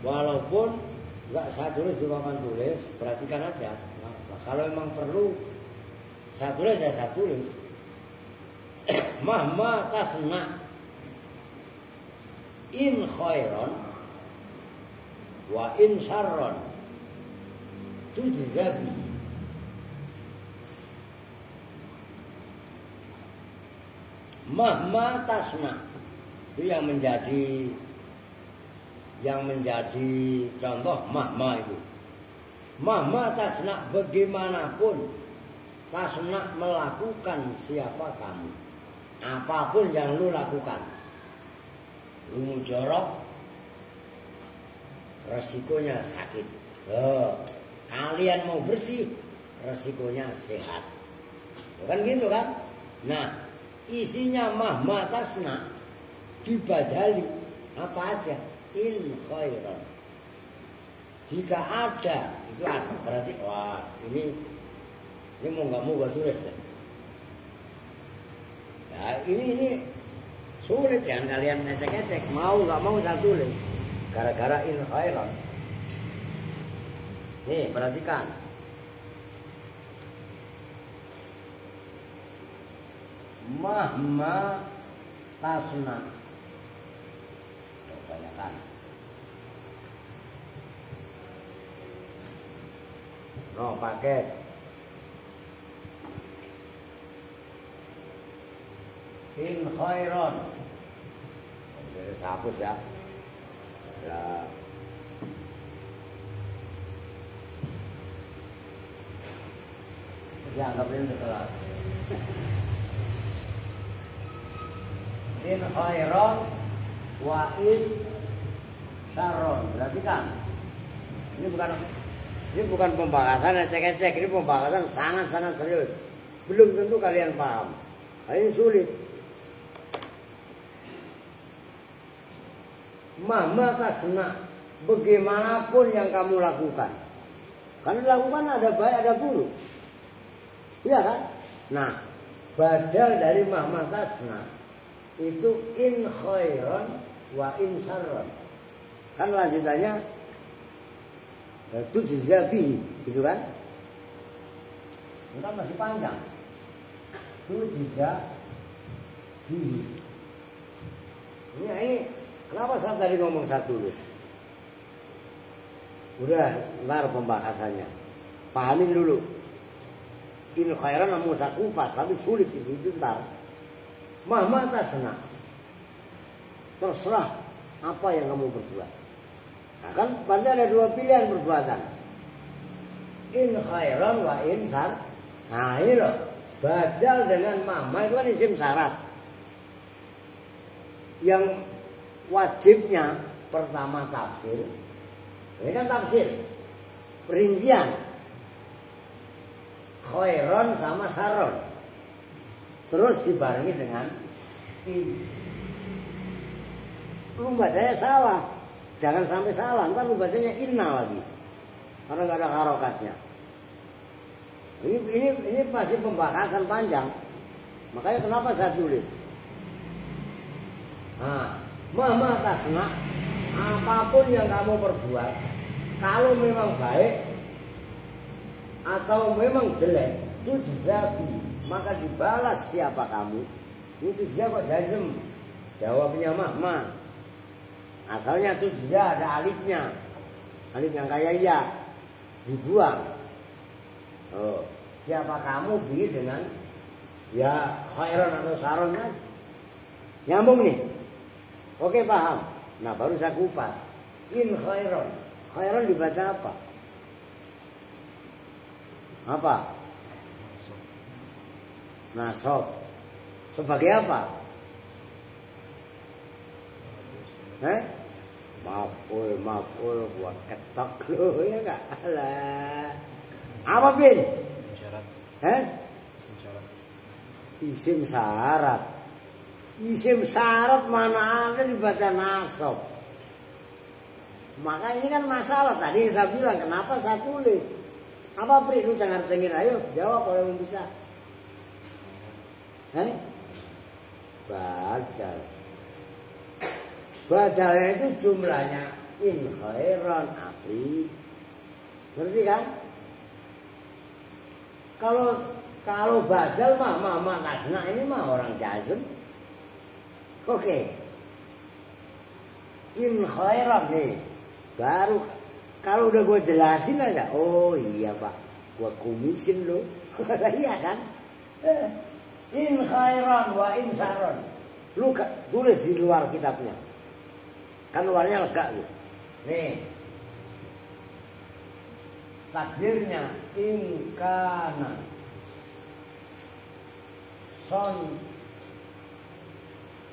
Walaupun nggak saya tulis di papan tulis, perhatikan aja. Nah, kalau memang perlu saya tulis ya saya tulis. Mahma tasna in khairon wa in syarron tujzabi. Mahma tasna itu yang menjadi contoh mahma itu. Mahma tasna bagaimanapun tasna melakukan siapa kamu, apapun yang lu lakukan, lu mujorok resikonya sakit. Kalian mau bersih resikonya sehat, bukan gitu kan? Nah isinya mahma tasna dibadali apa aja in khairan. Jika ada itu asal berarti wah ini mau nggak mau gua tulis deh. Nah ini sulit ya kalian ngecek-ngecek, mau nggak mau saya tulis gara-gara in khairan. Nih perhatikan. Mahma tasna. Kebanyakan. No paket. In khairon. Jadi hapus ya. Ya. Ya anggap ini udah kelar. In khairon wa in syarron. Berarti kan ini bukan pembahasan cek-cek, ini pembahasan sangat-sangat serius. Belum tentu kalian paham. Ini sulit. Mahma tasna, bagaimanapun yang kamu lakukan. Karena lakukan ada baik ada buruk. Iya kan? Nah, badal dari mahma tasna itu in khairon wa in syarron. Kan lanjutannya itu dizabi, gitu kan? Itu kan masih panjang. Itu dizabi. Ini kenapa saya tadi ngomong saya tulis? Udah ntar pembahasannya. Pahamin dulu. In khairan namun saya kupas, tapi sulit itu ntar. Mahma tasna. Terserah apa yang kamu berbuat. Nah, kan pasti ada dua pilihan perbuatan. In khairan wa in syar. Nah ini loh. Badal dengan mahma itu kan isim syarat. Yang wajibnya pertama tafsir. Ini kan tafsir. Perincian. Khairon sama syarron. Terus dibarengi dengan in. Lu bacanya salah. jangan sampai salah, ntar lu bacanya inna lagi. Karena nggak ada harokatnya. Ini masih pembahasan panjang. Makanya kenapa saya tulis? Nah, mama tasna, apapun yang kamu perbuat, kalau memang baik atau memang jelek, itu dijabi, maka dibalas siapa kamu. Itu dia kok jazm. Jawabnya mama. Asalnya itu dia ada alifnya. Alif yang kayak iya. Dibuang. Oh, siapa kamu bi dengan ya khairan atau saron kan? Nyambung nih. Oke paham. Nah baru saya kupas. In khairan. Khairan dibaca apa? Apa? Nasab. Sebagai apa? Maf'ul buat ketok lo ya enggak? Alah. Apa bin? Syarat. Isim syarat. Isim syarat mana ada dibaca nasab. Maka ini kan masalah tadi saya bilang kenapa saya tulis. Apa Pri? Lu jangan cengir, ayo jawab kalau yang bisa. Badal. Badalnya itu jumlahnya in khairan Apri. Ngerti kan? Kalau badal mah kasna ini mah orang jazm. Oke. In khairan nih. Baru kalau udah gue jelasin aja. Oh iya Pak, gue kumisin lo. Iya kan? In khairan wa in saron. Lu tulis di luar kitabnya. Kan luarnya lega gitu. Nih. Takdirnya in kana son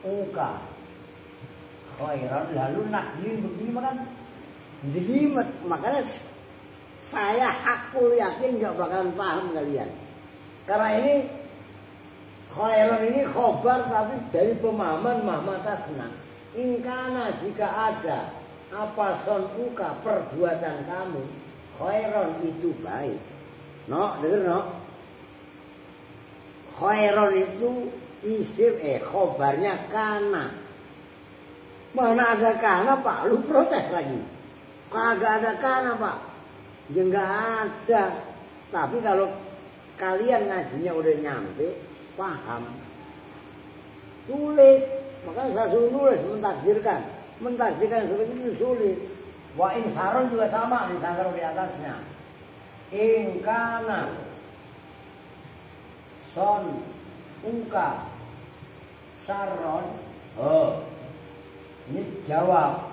uka khairan, lalu nakdirin begini makan jelimet. Makanya saya hakul yakin gak bakalan paham kalian. Karena ini khairan ini khobar tapi dari pemahaman mahmatasna. Ingkana jika ada apa son uka perbuatan kamu khairan itu baik. No, denger no. Khairan itu isim khobarnya kana. Mana ada kana Pak? Lu protes lagi. Kagak ada kana Pak. Ya nggak ada. Tapi kalau kalian ngajinya udah nyampe, paham, tulis. Makanya saya suruh nulis, mentakdirkan. Mentakdirkan seperti itu sulit. Wa in saron juga sama, disangkar di atasnya. In kana son uka saron. Oh, ini jawab.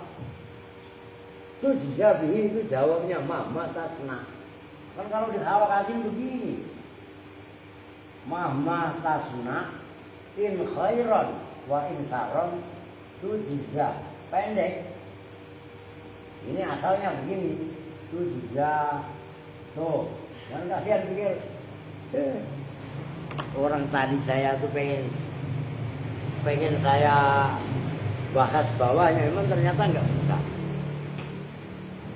Itu dijabihi, itu jawabnya mahma tasna. Kan kalau di awal kaji begini. Mahma tasna in khairan wa in saron tujiza. Pendek. Ini asalnya begini. Tujiza. Tuh. Jangan kasihan pikir. Orang tadi saya tuh pengen saya bahas bawahnya. Emang ternyata nggak bisa.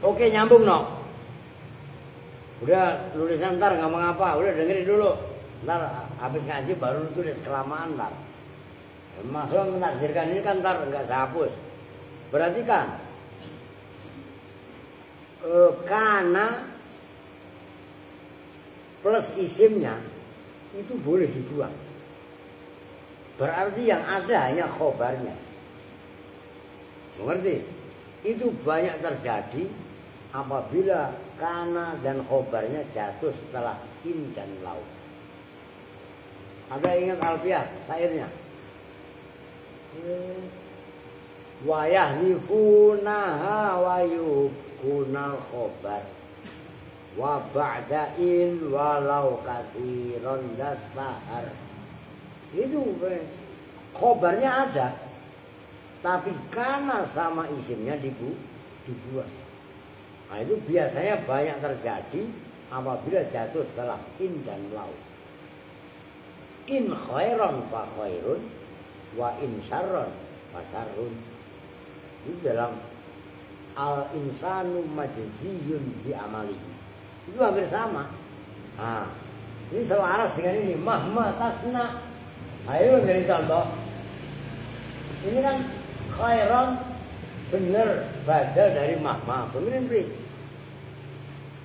Oke nyambung no. Udah tulisan ntar ngomong apa. Udah dengerin dulu. Ntar habis ngaji baru tulis kelamaan ntar. Maksudnya menakdirkan ini kan ntar nggak saya hapus. Berarti kan kana plus isimnya itu boleh dibuang. Berarti yang ada hanya khobarnya. Mengerti? Itu banyak terjadi apabila kana dan khobarnya jatuh setelah in dan lau. Ada ingat alfiah syairnya? Wa yahlifunaha wa yukunal khobar wa ba'da in walau katsiran dasahar. Itu khobarnya ada, tapi kana sama isimnya dibuang. Nah itu biasanya banyak terjadi apabila jatuh setelah in dan lau. In khairan fa khairun wa in syarran fa syarrun. Itu dalam al insanu majziyun bi amali. Itu hampir sama. Nah, ini selaras dengan ini mahma tasna. Ayo jadi contoh. Ini kan khairan bener badal dari mahma. Benerin beri.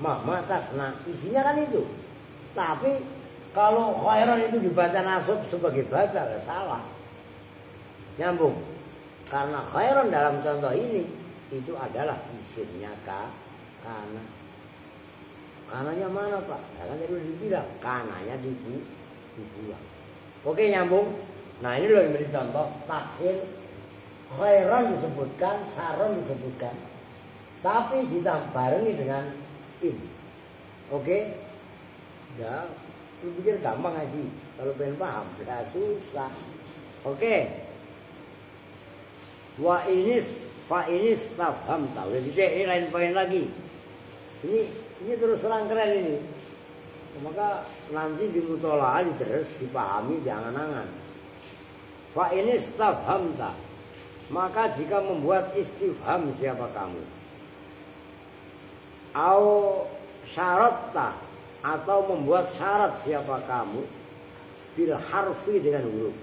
Mahma tasna isinya kan itu. Tapi kalau khairan itu dibaca nasab sebagai badal salah. Nyambung. Karena khairan dalam contoh ini itu adalah isimnya kana. Kananya mana Pak? Ya kan tadi udah dibilang kananya dibuang. Oke nyambung. Nah ini loh yang beri contoh tafsir khairan disebutkan, saron disebutkan, tapi ditambahi dengan in. Oke? Ya, lu pikir gampang aja. Kalau pengen paham, tidak susah. Oke. Wa inis fa inis tafham tahu. Jadi ini lain poin lagi. Ini terus terang keren ini. Maka nanti di mutolaah terus dipahami di angan-angan. Fa inis tafham tahu. Maka jika membuat istifham siapa kamu? Au syaratta atau membuat syarat siapa kamu? Bil harfi dengan huruf.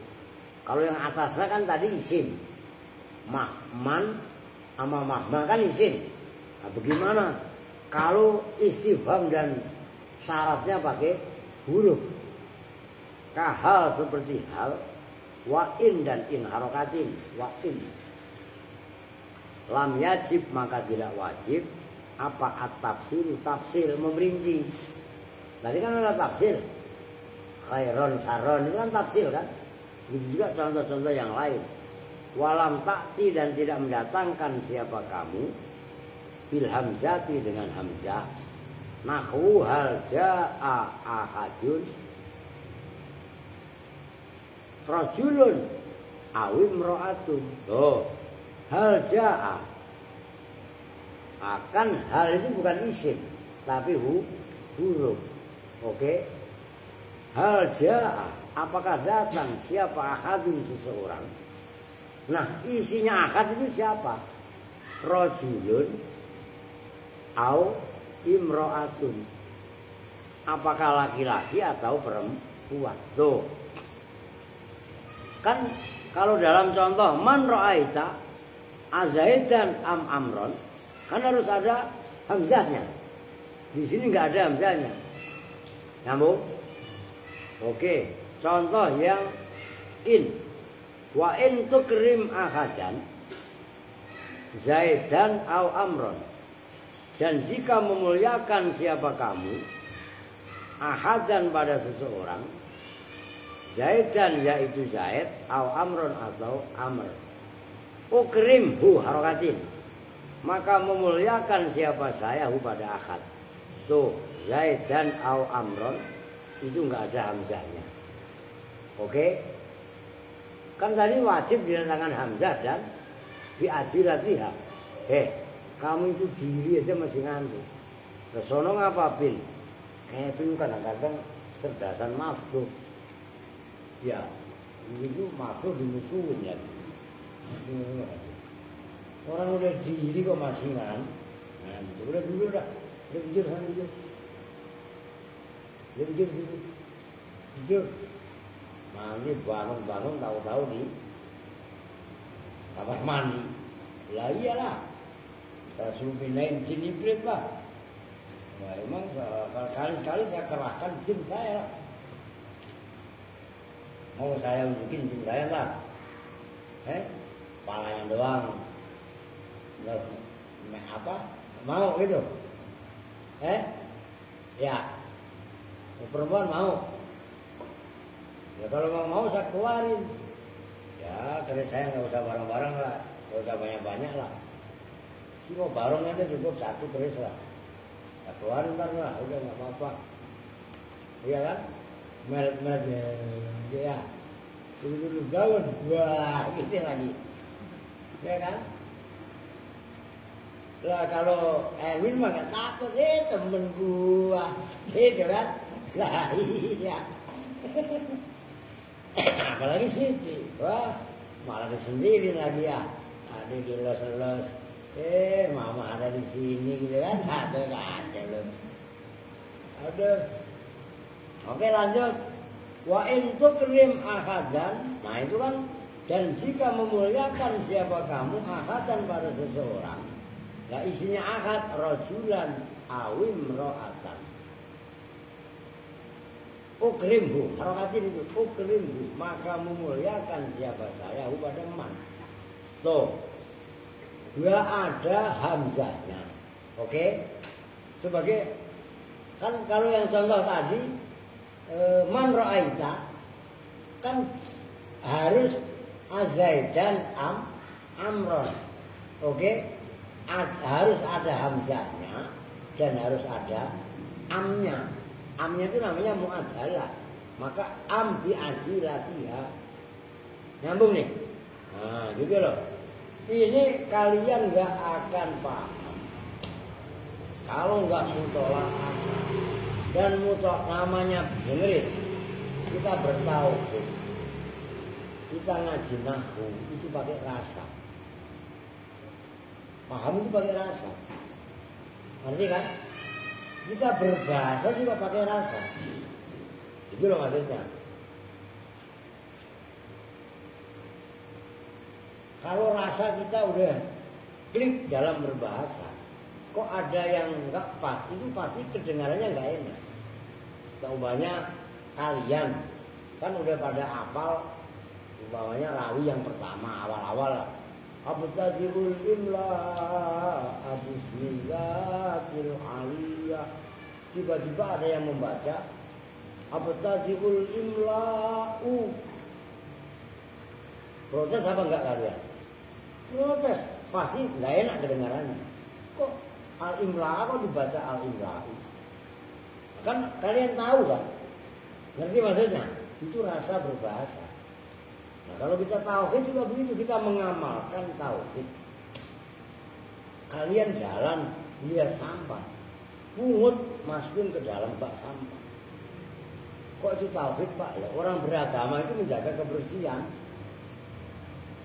Kalau yang atasnya kan tadi isim. Mahman sama mahma kan isim. Nah, bagaimana kalau istifham dan syaratnya pakai huruf? Kahal seperti hal, wa in dan in harokatin, wa in. Lam yajib maka tidak wajib. Apa at-tafsir? Tafsir memerinci. Tadi kan ada tafsir. Khairon, saron itu kan tafsir kan. Itu juga contoh-contoh yang lain. Walam takti dan tidak mendatangkan siapa kamu bil hamzati dengan hamzah. Nahwu hal jaa ahadun rajulun awim ro'atun. Oh, hal jaa akan hal itu bukan isim tapi huruf. Oke. Hal jaa apakah datang siapa ahadun seseorang. Nah isinya ahad itu siapa? Rajulun au imro'atun. Apakah laki-laki atau perempuan? Tuh. Kan kalau dalam contoh man ra'aita azaidan am amron kan harus ada hamzahnya. Di sini nggak ada hamzahnya. Nyambung? Oke. Contoh yang in. Wa in tukrim ahadan zaidan au amron. Dan jika memuliakan siapa kamu ahadan pada seseorang zaidan yaitu zaid au amron atau amr. Ukrim hu harokatin. Maka memuliakan siapa saya hu pada ahad. Tuh zaidan au amron itu enggak ada hamzahnya. Oke? Kan tadi wajib didatangkan hamzah dan bi'ajilatiha. Kamu itu diri aja masih ngantuk. Kesono ngapa bin? Bin kadang-kadang cerdasan makhluk. Ya, itu makhluk dimusuhin ya. Orang udah diri kok masih ngantuk. Udah dulu dah. Udah tidur sana tidur. Udah tidur. Nanti bangun tahu-tahu nih kamar mandi. Lah iyalah. Saya suruh pindahin jin iblis lah. Nah emang kali-kali saya kerahkan jin saya lah. Mau saya unjukin jin saya lah. Kepalanya doang. Apa? Mau gitu? Ya. Perempuan mau. Ya kalau mau saya keluarin. Ya terus saya nggak usah bareng-bareng lah, nggak usah banyak-banyak lah. Si mau bareng aja cukup satu terus lah. Ya keluarin ntar lah, udah nggak apa-apa. Iya kan? Meret-meret ya. Dulu gaun, wah gitu lagi. Ya kan? Lah kalau Erwin mah nggak takut temen gua, gitu kan? Lah iya. Apalagi Siti, wah malah sendiri lagi ya. Tadi diles-les, Mama ada di sini gitu kan. Ada loh. Ada. Oke lanjut. Wa in tukrim ahadan. Nah itu kan. Dan jika memuliakan siapa kamu ahadan pada seseorang. Nah isinya ahad rajulan awim ro'atan. Ukrimhu, harokatin itu ukrimhu, maka memuliakan siapa saya pada man. Tuh, nggak ada hamzahnya, oke? Sebagai kan kalau yang contoh tadi man ro'aita kan harus azaidan amron, oke? Harus ada hamzahnya dan harus ada amnya. Amnya itu namanya mu'adalah. Maka am bi'adilatiha. Nyambung nih. Nah gitu loh. Ini kalian gak akan paham kalau gak mutola'ah. Dan namanya dengerin. Kita bertauhid, kita ngaji nahwu itu pakai rasa. Paham itu pakai rasa. Ngerti kan? Kita berbahasa juga pakai rasa. Itu loh maksudnya. Kalau rasa kita udah klik dalam berbahasa, kok ada yang nggak pas, itu pasti kedengarannya nggak enak. Umpamanya kalian kan udah pada hafal, umpamanya rawi yang pertama awal-awal. Abtadiul imla abusmizatil aliyah. Tiba-tiba ada yang membaca Abtadiul imla'u. Protes apa enggak kalian? Protes. Pasti enggak enak kedengarannya. Kok al-imla' kok dibaca al-imla'u? Kan kalian tahu kan? Ngerti maksudnya? Itu rasa berbahasa. Nah, kalau kita tauhid juga begitu, kita mengamalkan tauhid. Kalian jalan lihat sampah, pungut masukin ke dalam bak sampah. Kok itu tauhid Pak? Ya, orang beragama itu menjaga kebersihan.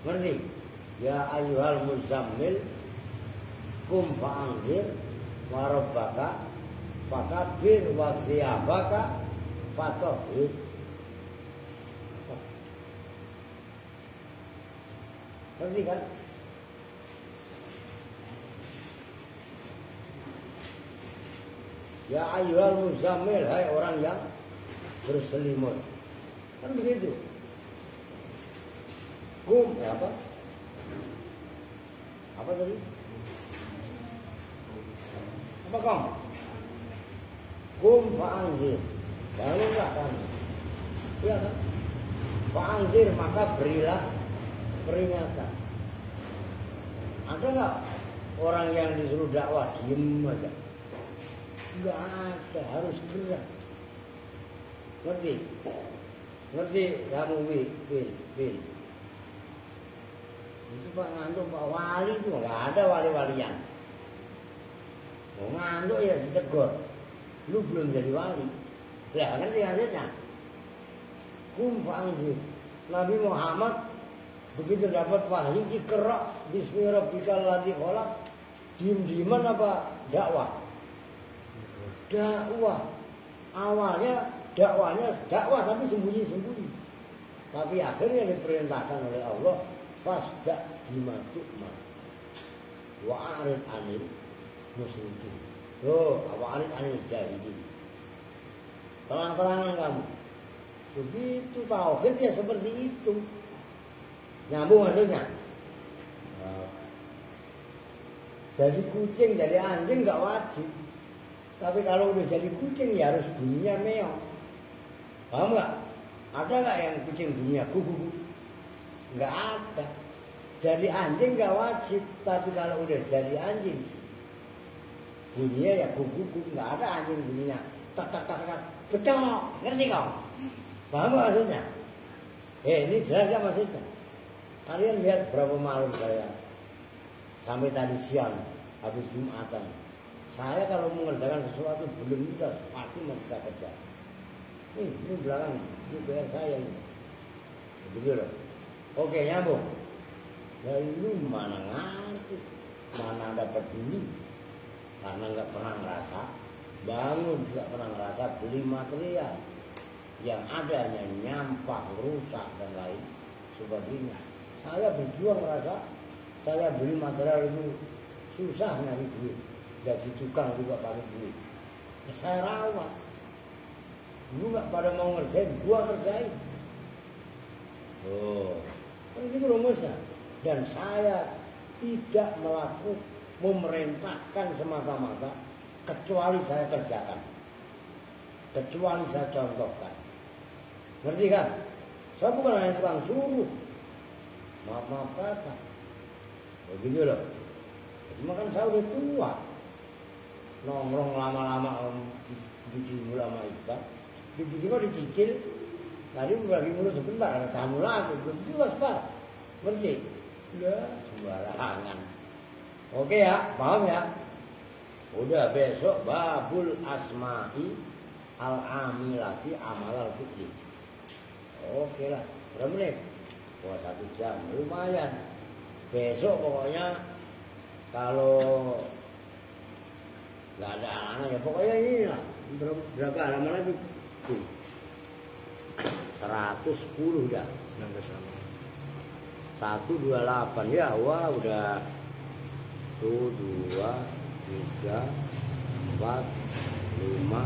Ngerti? Ya ayyuhal muzammil kum fa'anzir wa rabbaka fakabbir wa thiyabaka fatahhir. Ngerti kan? Ya ayyuhal muzammil, hai orang yang berselimut. Kan begitu. Kum, apa? Apa tadi? Apa kamu? Kum fa'anzir. Bangunlah kamu. Iya kan? Fa'anzir, maka berilah peringatan. Ada nggak orang yang disuruh dakwah diem aja? Nggak ada, harus gerak. Ngerti? Ngerti kamu Bin? Itu Pak ngantuk, Pak wali itu nggak ada wali-walian. Mau ngantuk ya ditegur. Lu belum jadi wali. Lah ngerti maksudnya? Kum fa'anzir. Nabi Muhammad begitu dapat wahyu Iqra bismi rabbikal ladzi khalaq, diem-dieman apa dakwah? Dakwah. Awalnya dakwahnya dakwah tapi sembunyi-sembunyi. Tapi akhirnya diperintahkan oleh Allah, fasda bima tu'mar wa a'rid 'anil musyrikin. Wa a'rid 'anil jahilin. Terang-terangan kamu. Begitu tauhid ya seperti itu. Nyambung maksudnya. Jadi kucing, jadi anjing nggak wajib. Tapi kalau udah jadi kucing ya harus bunyinya meong. Paham nggak? Ada nggak yang kucing bunyinya gugu? Nggak ada. Jadi anjing nggak wajib. Tapi kalau udah jadi anjing, bunyinya ya gugu. Nggak ada anjing bunyinya tak tak tak tak. Betul, ngerti kau? Paham nggak maksudnya? Ini jelas nggak maksudnya? Kalian lihat berapa malam saya sampai tadi siang habis Jumatan. Saya kalau mengerjakan sesuatu belum bisa, pasti masih saya kerja. Ini belakang, ini PR saya ini. Begitu loh. Oke, nyambung. Ya lu mana ngerti? mana ada peduli, karena nggak pernah ngerasa. Bangun juga pernah ngerasa, beli material yang ada hanya nyampah, rusak dan lain sebagainya. Saya berjuang ngerasa, saya beli material itu susah nyari duit, jadi tukang juga pakai duit. Saya rawat, lu nggak pada mau ngerjain, gua ngerjain. Oh, kan gitu rumusnya. Dan saya tidak melakukan memerintahkan semata-mata, kecuali saya kerjakan, kecuali saya contohkan. Ngerti kan? Saya bukan hanya tukang suruh, maaf kata, begitu loh. Cuma kan saya udah tua, nongkrong lama-lama di ulama Iqbal, tiba-tiba dicicil. Tadi lagi ngurus sebentar, ada tamu lagi, belum jelas Pak. Ngerti? Udah sembarangan. Oke ya, paham ya? Udah besok babul asma'i al-amilati amal al-fiqhi. Oke lah, berapa menit? Wah 1 jam, lumayan. Besok pokoknya kalau nggak ada anak ya pokoknya ini lah. Berapa halaman lagi? 110 dah. 128 ya, wah udah 1, 2, 3, 4, 5, 6,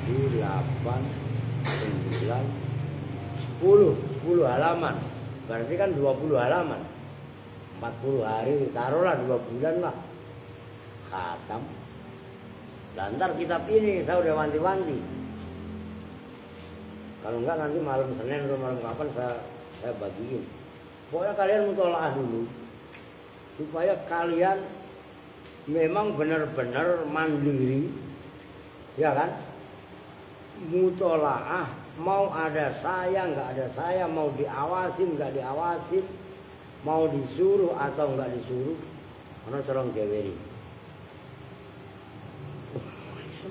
7, 8, 9, 10 halaman. Berarti kan 20 halaman. 40 hari, taruhlah 2 bulan lah. Khatam. Dan ntar kitab ini saya udah wanti-wanti. Kalau enggak nanti malam Senin atau malam kapan saya bagiin. Pokoknya kalian mutolaah dulu supaya kalian memang benar-benar mandiri, ya kan? Mutolaah, mau ada saya nggak ada saya, mau diawasin nggak diawasin, mau disuruh atau nggak disuruh, karena tolong jaweri.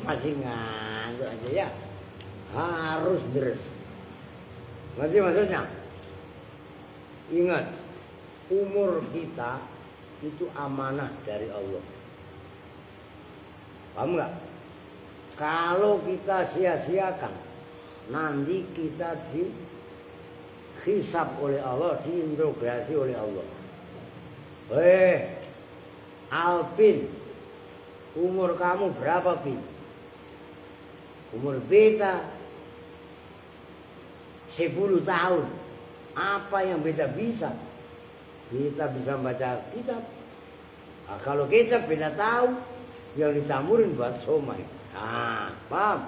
Masih ngantuk aja ya. Harus deres. Ngerti maksudnya? Ingat, umur kita itu amanah dari Allah. Paham nggak? Kalau kita sia-siakan, nanti kita dihisab oleh Allah, diinterogasi oleh Allah. Alpin, umur kamu berapa, Pin? Umur beta 10 tahun. Apa yang beta bisa? Beta bisa baca kitab. Nah, kalau kitab beta tahu yang dicampurin buat somai. Nah, paham?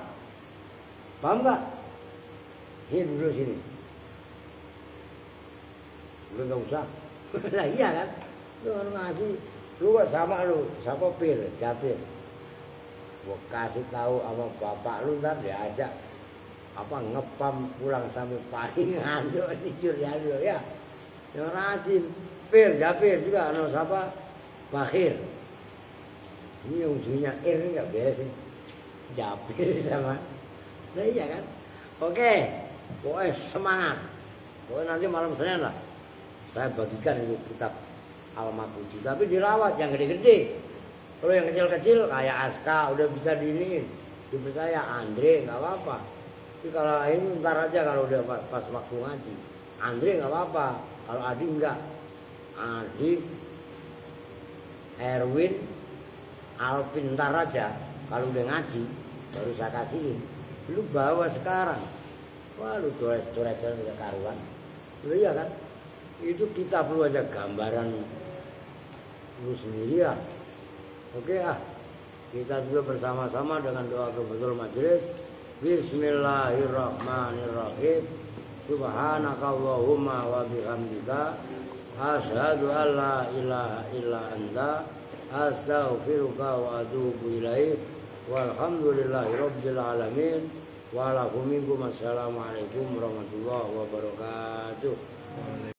Paham nggak? Sini dulu sini. Lu nggak usah. Lah iya kan? Lu harus ngaji. Lu gak sama lu, siapa Pir, Japir. Gua kasih tahu sama bapak lu ntar diajak apa ngepam pulang sampai paling ngantuk tidur ya lu ya. Yang rajin Pir, Japir juga anak siapa? Bakhir. Ini yang ujungnya ini nggak beres nih. Japir sama. Nah iya kan? Oke, pokoknya semangat. Pokoknya nanti malam Senin lah saya bagikan itu kitab Al-Maqdisi, tapi dirawat yang gede-gede. Kalau yang kecil-kecil kayak Aska udah bisa diiniin, dipercaya Andre nggak apa-apa. Tapi kalau ini ntar aja kalau udah pas waktu ngaji. Andre nggak apa-apa, kalau Adi enggak. Adi, Erwin, Alvin ntar aja. Kalau udah ngaji baru saya kasihin. Lu bawa sekarang, wah lu coret-coret udah karuan. Lu iya kan? Itu kita perlu aja gambaran lu sendiri ya. Oke ah, kita juga bersama-sama dengan doa kebetul majelis. Bismillahirrahmanirrahim. Subhanakallahumma wa bihamdika asyhadu an la ilaha illa anta astaghfiruka wa atubu ilaik. Walhamdulillahi rabbil alamin. Wa lakum minkum assalamualaikum warahmatullahi wabarakatuh.